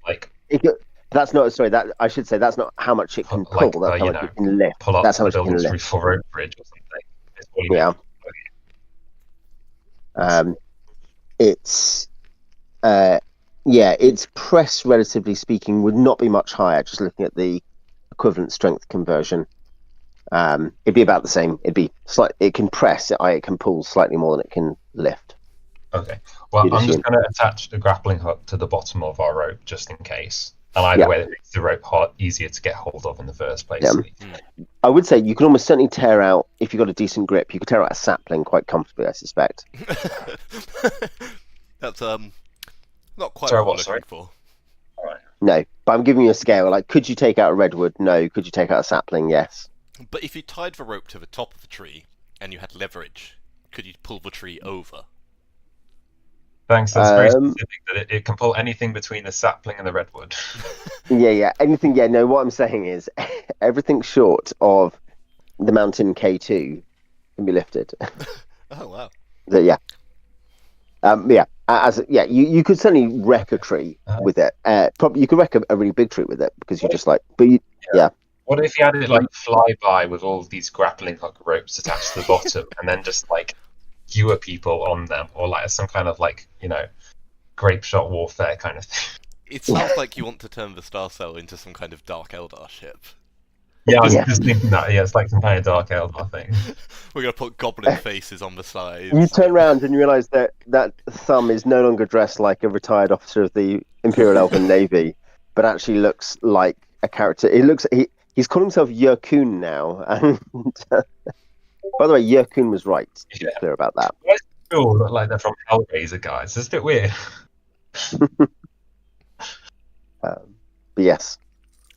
that's not I should say that's not how much it can pull. That's how much it can lift. Pull up that's how the much it can building's lift. roof for rope bridge or something. Its press, relatively speaking, would not be much higher. Just looking at the equivalent strength conversion, it'd be about the same. It'd be it can press, it can pull slightly more than it can lift. Okay. Well, I'm just going to attach the grappling hook to the bottom of our rope just in case. And either way, it makes the rope easier to get hold of in the first place. I would say you can almost certainly tear out, if you've got a decent grip, you could tear out a sapling quite comfortably, I suspect. That's not quite what I'm looking for. All right. No, but I'm giving you a scale. Like, could you take out a redwood? No. Could you take out a sapling? Yes. But if you tied the rope to the top of the tree and you had leverage, could you pull the tree over? Thanks, that's very specific that it can pull anything between the sapling and the redwood. Anything, no, what I'm saying is everything short of the mountain K2 can be lifted. Oh, wow. You could certainly wreck a tree with it. Probably you could wreck a really big tree with it because you just What if you had it fly by with all these grappling hook ropes attached to the bottom and then just fewer people on them, or some kind of grape shot warfare kind of thing? It sounds like you want to turn the Star Cell into some kind of Dark Eldar ship. Yeah, I was just thinking that. Yeah, it's like some kind of Dark Eldar thing. We're gonna put goblin faces on the sides. You turn around and you realise that thumb is no longer dressed like a retired officer of the Imperial Elven Navy, but actually looks like a character. He's called himself Yerkun now, and by the way, Yerkun was right. To be clear about that. Why does it all look like they're from Hellraiser, guys? It's a bit weird. But yes,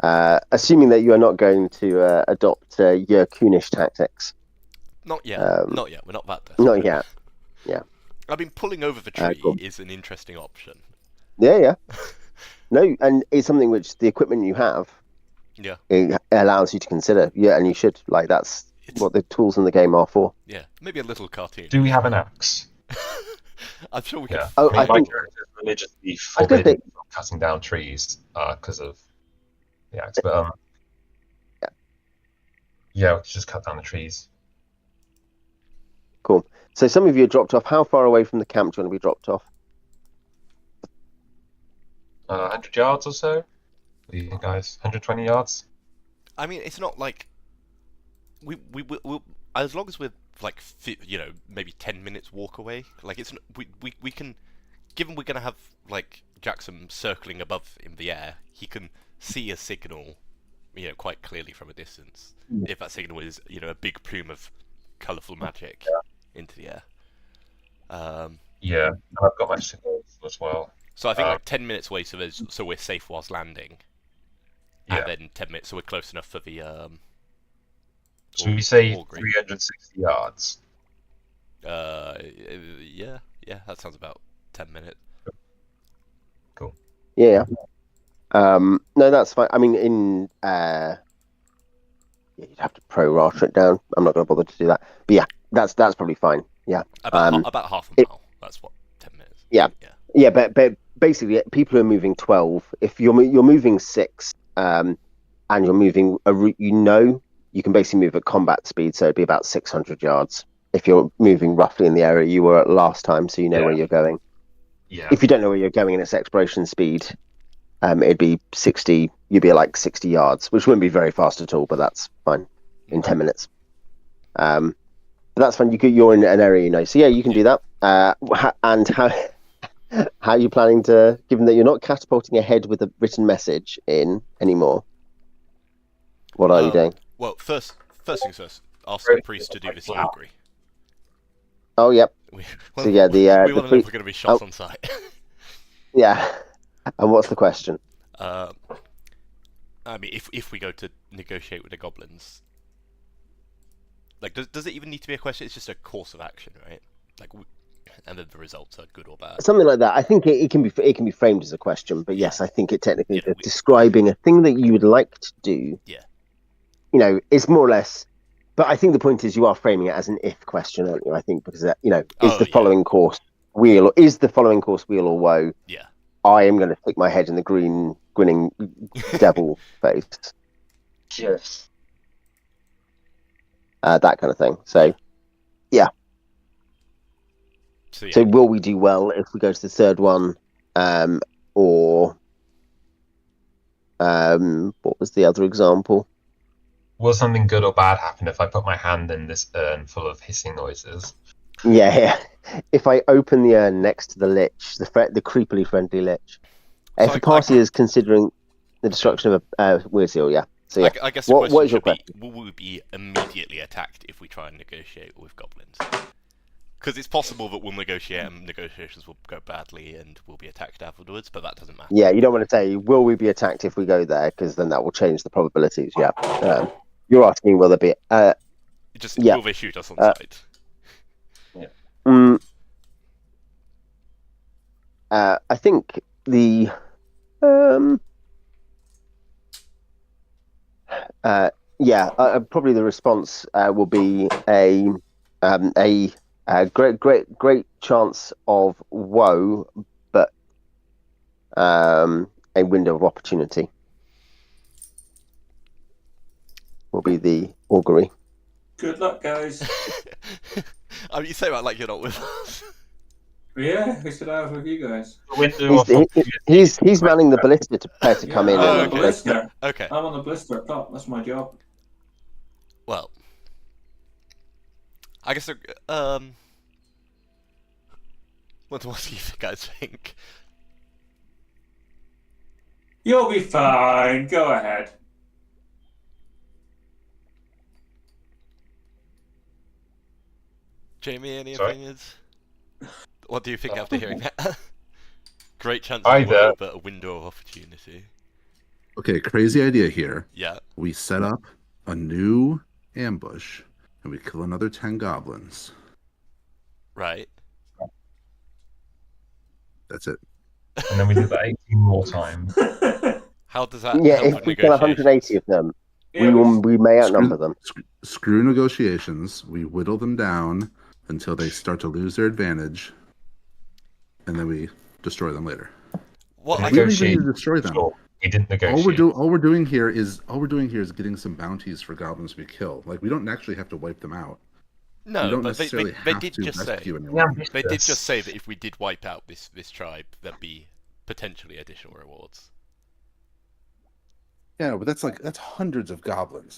assuming that you are not going to adopt Yerkunish tactics. Not yet. Not yet. We're not that desperate. Not yet. Yeah. I mean, pulling over the tree is an interesting option. Yeah. No, and it's something which the equipment you have. Yeah. It allows you to consider. Yeah, and you should. That's what the tools in the game are for. Yeah, maybe a little cartoon. Do we have an axe? I'm sure we can. Yeah. My character is religiously forbidden from cutting down trees because of the axe. But we could just cut down the trees. Cool. So some of you are dropped off. How far away from the camp do you want to be dropped off? 100 yards or so. What do you think, guys? 120 yards? I mean, it's not like we as long as we're maybe 10 minutes walk away. It's we can, given we're gonna have Jackson circling above in the air, he can see a signal, quite clearly from a distance. If that signal is a big plume of colourful magic into the air. And I've got my signals as well. So I think 10 minutes away, so we're safe whilst landing. And then 10 minutes, so we're close enough for the. Should we say 360 yards? Yeah, that sounds about 10 minutes. Cool. Yeah. No, that's fine. I mean, you'd have to pro-rata it down. I'm not going to bother to do that. But yeah, that's probably fine. Yeah. About half a mile. That's what, 10 minutes. Yeah, but basically, people who are moving 12. If you're moving 6, and you're moving a route, you can basically move at combat speed, so it'd be about 600 yards. If you're moving roughly in the area you were at last time, so you know where you're going. Yeah. If you don't know where you're going and it's exploration speed, it'd be 60. You'd be at 60 yards, which wouldn't be very fast at all, but that's fine in 10 minutes. But that's fine. You're in an area, So yeah, you can do that. And How are you planning to, given that you're not catapulting ahead with a written message in anymore? What are you doing? Well, first things first. Ask the priest to do this augury. Oh, yep. We so yeah, we want to know if we're going to be shot on sight. Yeah. And what's the question? I mean, if we go to negotiate with the goblins, like, does it even need to be a question? It's just a course of action, right? Like, and then the results are good or bad. Something like that. I think it can be framed as a question, but yes, I think it technically is describing a thing that you would like to do. Yeah. You know, it's more or less. But I think the point is you are framing it as an if question, aren't you? I think because is the following course weal or woe? Yeah. I am going to stick my head in the grinning devil face. Yes. That kind of thing. So, yeah. So will we do well if we go to the third one? Or what was the other example? Will something good or bad happen if I put my hand in this urn full of hissing noises? Yeah. If I open the urn next to the lich, the creepily friendly lich. If the party is considering the destruction of a weird seal, yeah. So yeah. I guess the question should be, will we be immediately attacked if we try and negotiate with goblins? Because it's possible that we'll negotiate and negotiations will go badly and we'll be attacked afterwards, but that doesn't matter. Yeah, you don't want to say, will we be attacked if we go there? Because then that will change the probabilities, yeah. You're asking, will there be... will they shoot us on sight? Yeah. I think the... probably the response will be a great chance of woe, but a window of opportunity will be the augury. Good luck, guys. I mean, you say that like you're not with us. Yeah, we should have with you guys. He's manning the ballista to prepare to come in. I'm on the blister. Okay. I'm on the blister up top. That's my job. Well, I guess what do you guys think? You'll be fine. Go ahead. Jamie, any opinions? What do you think after hearing that? Great chance of woe, but a window of opportunity. Okay, crazy idea here. Yeah. We set up a new ambush and we kill another 10 goblins. Right. That's it. And then we do that 18 more times. How does that help if we kill 180 of them, we may outnumber them. Screw negotiations. We whittle them down until they start to lose their advantage, and then we destroy them later. What? We didn't even need to destroy them. Sure. We didn't negotiate. All we're doing here is getting some bounties for goblins we kill. Like, we don't actually have to wipe them out. No, but they did just say they did just say that if we did wipe out this tribe, there'd be potentially additional rewards. Yeah, but that's hundreds of goblins.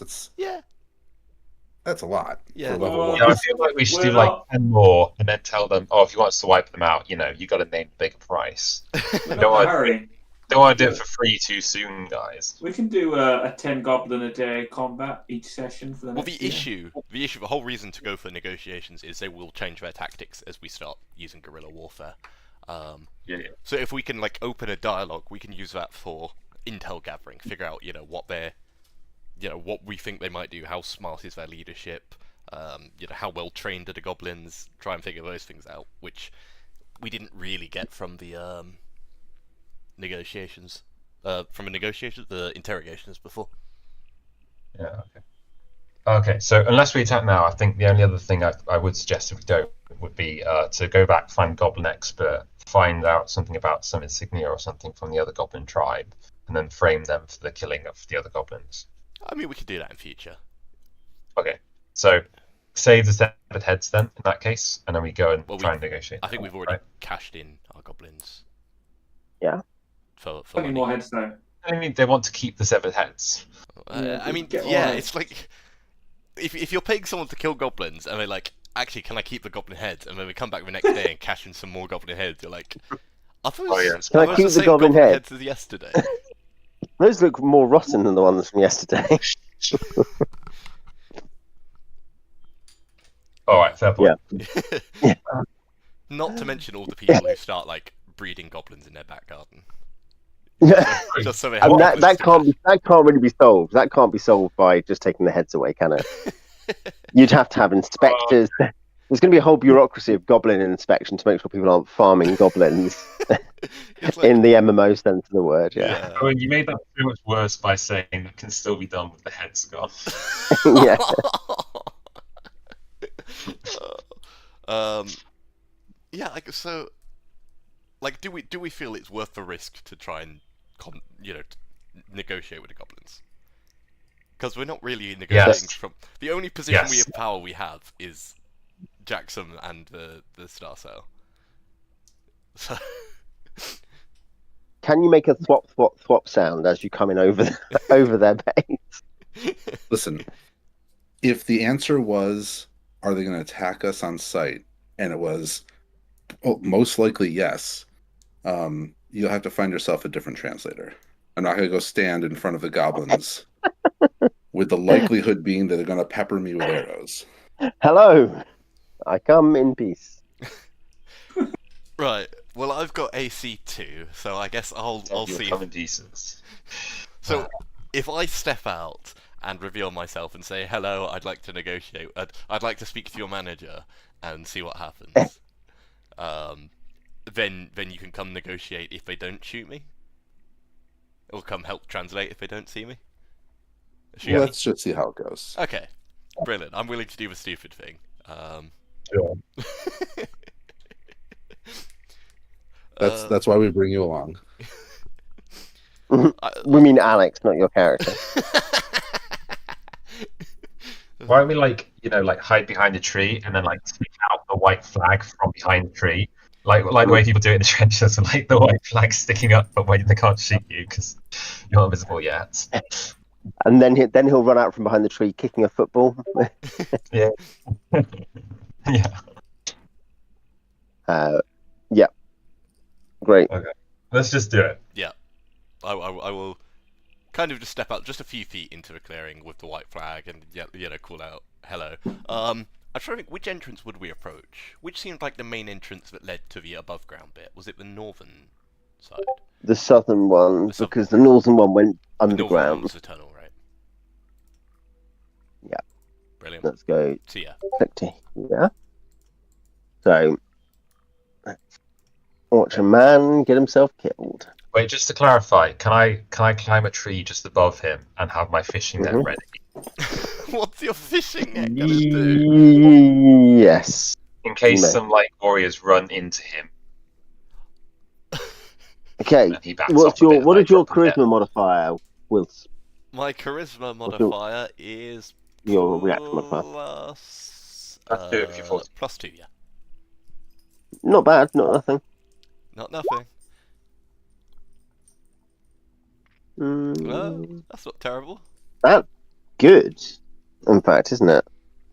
That's a lot. Yeah. I feel like we should do like 10 more and then tell them, if you want us to wipe them out, you got to name a bigger price. Don't want to do it for free too soon, guys. We can do a 10 goblin a day combat each session for the next year. The whole reason to go for negotiations is they will change their tactics as we start using guerrilla warfare. So if we can open a dialogue, we can use that for intel gathering, figure out what we think they might do, how smart is their leadership, how well trained are the goblins, try and figure those things out, which we didn't really get from the negotiations, the interrogations before. Yeah, okay, so unless we attack now, I think the only other thing I would suggest if we don't would be to go back, find Goblin Expert, find out something about some insignia or something from the other Goblin tribe, and then frame them for the killing of the other goblins. I mean, we could do that in future. Okay, so save the severed heads then, in that case, and then we go and try and negotiate. I think we've already cashed in our goblins. Yeah. For any more heads though? I mean, they want to keep the severed heads. It's like if you're paying someone to kill goblins and they're like, actually, can I keep the goblin heads? And then we come back the next day and cash in some more goblin heads. You're like, I thought it was, yes. Can I keep the goblin head? heads as yesterday. Those look more rotten than the ones from yesterday. Alright, fair point. Yeah. Not to mention all the people who start like breeding goblins in their back garden. Yeah. Just so they And have that can't really be solved. That can't be solved by just taking the heads away, can it? You'd have to have inspectors. There's going to be a whole bureaucracy of goblin inspection to make sure people aren't farming goblins in the MMO sense of the word. Yeah. I mean, you made that so much worse by saying it can still be done with the heads gone. Yeah. Yeah. So, like, do we feel it's worth the risk to try and negotiate with the goblins? Because we're not really negotiating from the only position we have power we have is Jackson and the Star Sail. So can you make a thwop sound as you come in over their base? Listen, if the answer was, are they going to attack us on sight? And it was, most likely yes. You'll have to find yourself a different translator. I'm not going to go stand in front of the goblins with the likelihood being that they're going to pepper me with arrows. Hello, I come in peace. Right. Well, I've got AC 2, so I guess I'll see. So, if I step out and reveal myself and say, "Hello, I'd like to negotiate. I'd like to speak to your manager," and see what happens, then you can come negotiate if they don't shoot me, or come help translate if they don't see me. Let's just see how it goes. Okay, brilliant. I'm willing to do the stupid thing. Sure. That's why we bring you along. We mean Alex, not your character. Why don't we hide behind a tree and then stick out the white flag from behind the tree, like the way people do it in the trenches, and the white flag sticking up, but when they can't shoot you because you're not visible yet. And then he'll run out from behind the tree kicking a football. Yeah. Yeah. Yeah. Great. Okay. Let's just do it. Yeah. I will kind of just step out just a few feet into the clearing with the white flag and call out hello. I'm trying to think, which entrance would we approach? Which seemed like the main entrance that led to the above ground bit? Was it the northern side? The southern one, because the northern one went underground. The northern one was the tunnel, right? Yeah. Brilliant. Let's go. See ya. 50. Yeah. So, let's watch a man get himself killed. Wait, just to clarify, can I climb a tree just above him and have my fishing net ready? What's your fishing net gonna do? Yes. In case some warriors run into him. Okay. What is your charisma modifier, Wilsp? My charisma modifier is your reaction modifier. Plus 2 if you're 40. Plus 2, yeah. Not bad, not nothing. Not nothing. That's not terrible. That's good, in fact, isn't it?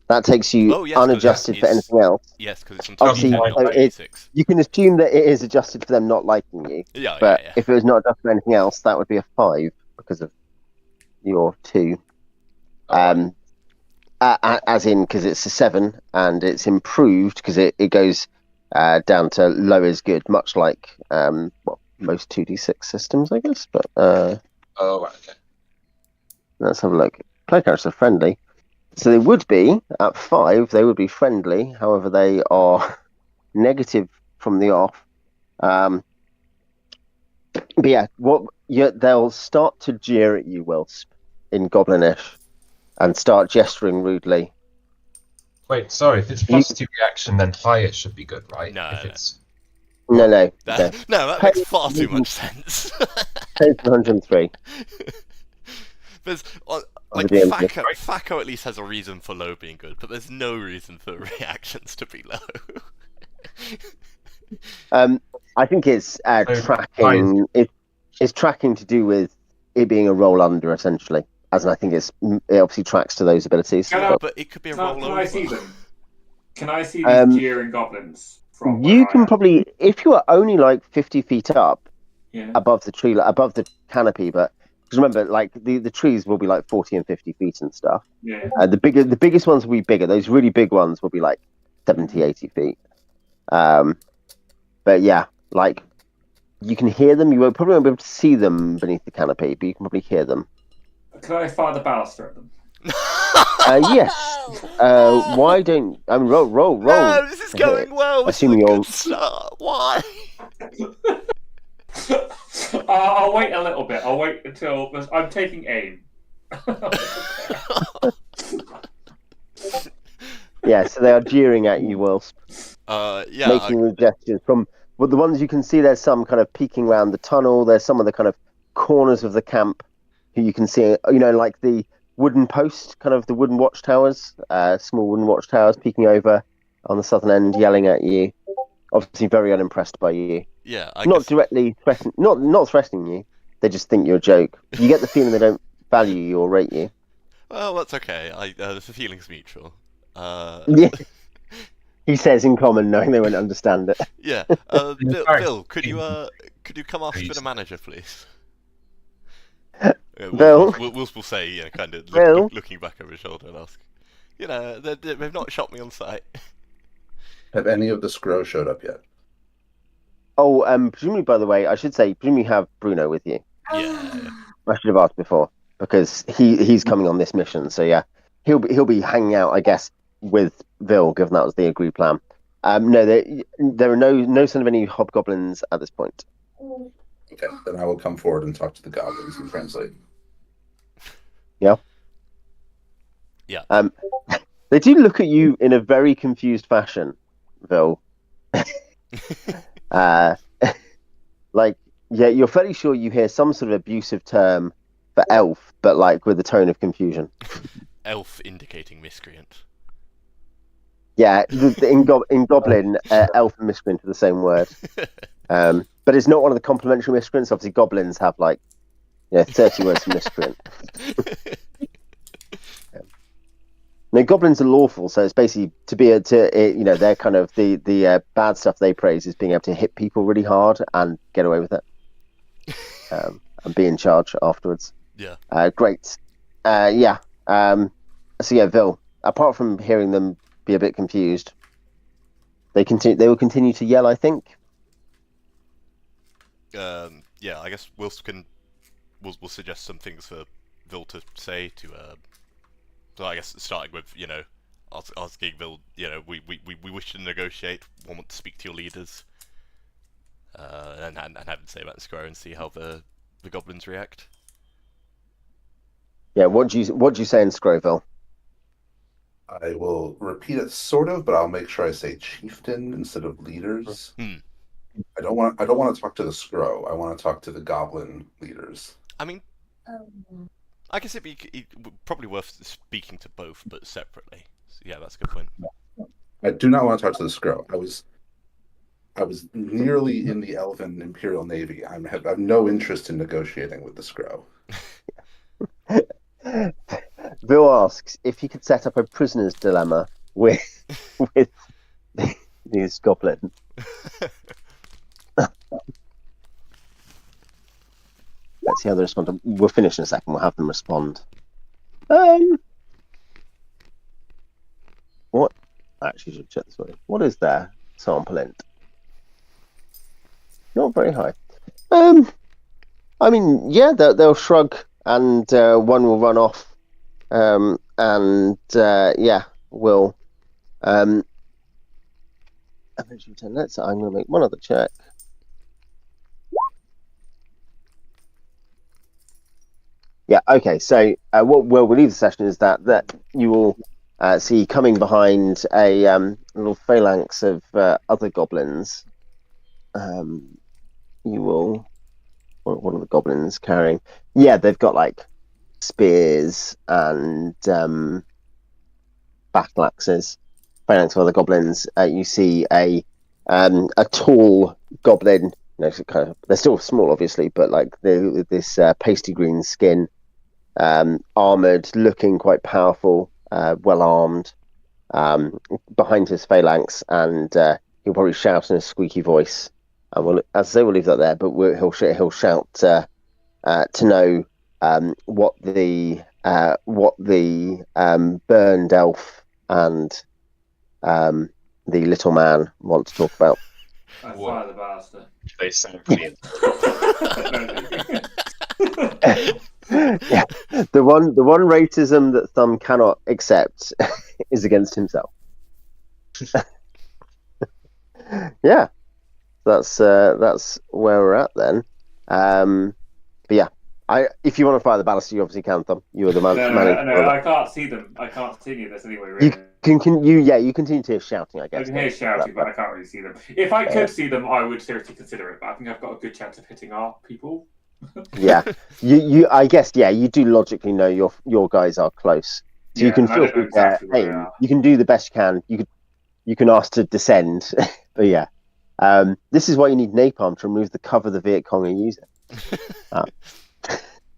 That takes you unadjusted for anything else. Yes, because it's on top of 86. You can assume that it is adjusted for them not liking you. Yeah, but yeah. If it was not adjusted for anything else, that would be a 5 because of your 2. As in, because it's a 7 and it's improved because it goes down to low is good, much like most 2d6 systems, I guess. But right, okay. Let's have a look. Player characters are friendly. So they would be, at 5, they would be friendly. However, they are negative from the off. But yeah, they'll start to jeer at you, Wilsp, in Goblinish, and start gesturing rudely. Wait, sorry, if it's plus 2 reaction, then higher should be good, right? No. No. That makes far too much sense. 103. There's... Thaco at least has a reason for low being good, but there's no reason for reactions to be low. I think it's tracking. It's tracking to do with it being a roll under, essentially. As in, I think it obviously tracks to those abilities. But it could be a roll over. Can I see them? Can I see these jeering goblins? You can probably, if you are only like 50 feet up above the tree, above the canopy, but because remember, like the trees will be like 40 and 50 feet and stuff. Yeah. The biggest ones will be bigger. Those really big ones will be like 70, 80 feet. But yeah, like you can hear them. Probably won't be able to see them beneath the canopy, but you can probably hear them. Can I fire the baluster at them? Yes. Why don't I mean roll? No, this is going well. Assuming you're. Why? I'll wait a little bit. I'll wait until I'm taking aim. Yeah, so they are jeering at you, Wilsp. Yeah. Making gestures from the ones you can see. There's some kind of peeking around the tunnel. There's some of the kind of corners of the camp who you can see. Like the wooden post, kind of the wooden watchtowers, small wooden watchtowers peeking over on the southern end, yelling at you. Obviously, very unimpressed by you. Yeah, directly threatening, not threatening you. They just think you're a joke. You get the feeling they don't value you or rate you. Well, that's okay. The feeling's mutual. Yeah. He says in common, knowing they won't understand it. Yeah. Bill, could you come ask for the manager, please? Bill, Wilsp will say, kind of looking back over his shoulder and ask, they've not shot me on sight. Have any of the Scro showed up yet? Oh, presumably, by the way, I should say, presumably you have Bruno with you. Yeah. I should have asked before, because he's coming on this mission, so yeah. He'll be hanging out, I guess, with Vil, given that was the agreed plan. No, there are no sign of any hobgoblins at this point. Okay, then I will come forward and talk to the goblins and translate. Yeah. Yeah. They do look at you in a very confused fashion, Vil. You're fairly sure you hear some sort of abusive term for elf, but like with a tone of confusion. Elf indicating miscreant. Yeah, in Goblin, elf and miscreant are the same word. But it's not one of the complementary miscreants. Obviously, goblins have 30 words for miscreant. No, goblins are lawful, so it's basically they're kind of the bad stuff they praise is being able to hit people really hard and get away with it, and be in charge afterwards. Yeah. Great. Yeah. So yeah, Vil. Apart from hearing them be a bit confused, they will continue to yell, I think. Yeah, I guess we'll suggest some things for Vil to say to. So I guess starting with asking Vil, we wish to negotiate. We want to speak to your leaders, and have them say about the Scro and see how the goblins react. Yeah, what do you say in Scro, Vil? I will repeat it sort of, but I'll make sure I say chieftain instead of leaders. I don't want to talk to the Scro. I want to talk to the goblin leaders. I mean, I guess it'd be probably worth speaking to both, but separately. So, yeah, that's a good point. I do not want to talk to the Scro. I was nearly in the Elven Imperial Navy. I have no interest in negotiating with the Scro. Vil asks if he could set up a prisoner's dilemma with these goblins. Let's see how they respond. We'll finish in a second. We'll have them respond. What? Actually, should check this way. What is their sample int? Not very high. I mean, yeah, they'll shrug, and one will run off, and will. Let's. I'm going to make one other check. Yeah. Okay. So, what we'll leave the session is that you will see coming behind a little phalanx of other goblins. You will. What are the goblins carrying? Yeah, they've got spears and battle axes. Phalanx of other goblins. You see a tall goblin. They're still small, obviously, but this pasty green skin, armored, looking quite powerful, well armed, behind his phalanx, and he'll probably shout in a squeaky voice. And we'll, as I say, we'll leave that there. But he'll shout to know what the burned elf and the little man want to talk about. I fire the bastard. They sound brilliant. Yeah, the one racism that Thumb cannot accept is against himself. Yeah, that's where we're at then. But yeah, if you want to fire the ballista, you obviously can, Thumb. You are the man. No, I can't see them. I can't see any of this anyway. Really. You continue to hear shouting, I guess. I can hear shouting, but I can't really see them. If I could see them, I would seriously consider it. But I think I've got a good chance of hitting our people. Yeah, I guess you do logically know your guys are close, so you can feel free to aim. You can do the best you can. You can ask to descend, but yeah, this is why you need napalm to remove the cover the Viet Cong are using. I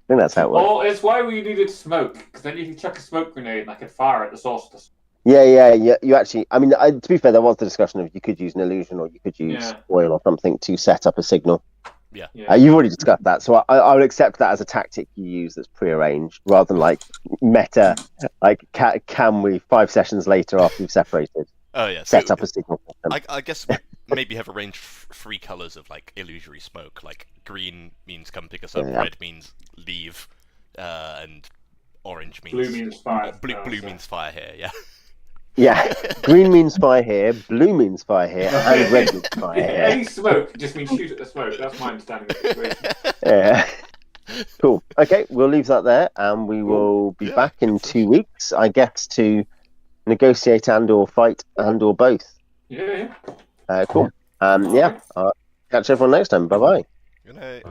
think that's how it works. Oh, it's why we needed smoke, because then you can chuck a smoke grenade and I can fire at the source. Yeah. You actually, I mean, to be fair, there was the discussion of you could use an illusion or you could use oil or something to set up a signal. Yeah. You've already discussed that, so I would accept that as a tactic you use that's prearranged, rather than like meta. Like, can we 5 sessions later after we've separated? Oh yeah. Set up a signal system. I guess maybe have arranged 3 colors of like illusory smoke. Like green means come pick us up, red means leave, and orange means blue means fire. Blue means fire here. Yeah. Yeah, green means fire here, blue means fire here, and red means fire here. Any smoke just means shoot at the smoke. That's my understanding of the situation. Yeah. Cool. Okay, we'll leave that there, and we will be back in 2 weeks, I guess, to negotiate and/or fight and/or both. Yeah. Cool. I'll catch everyone next time. Bye bye. Good night.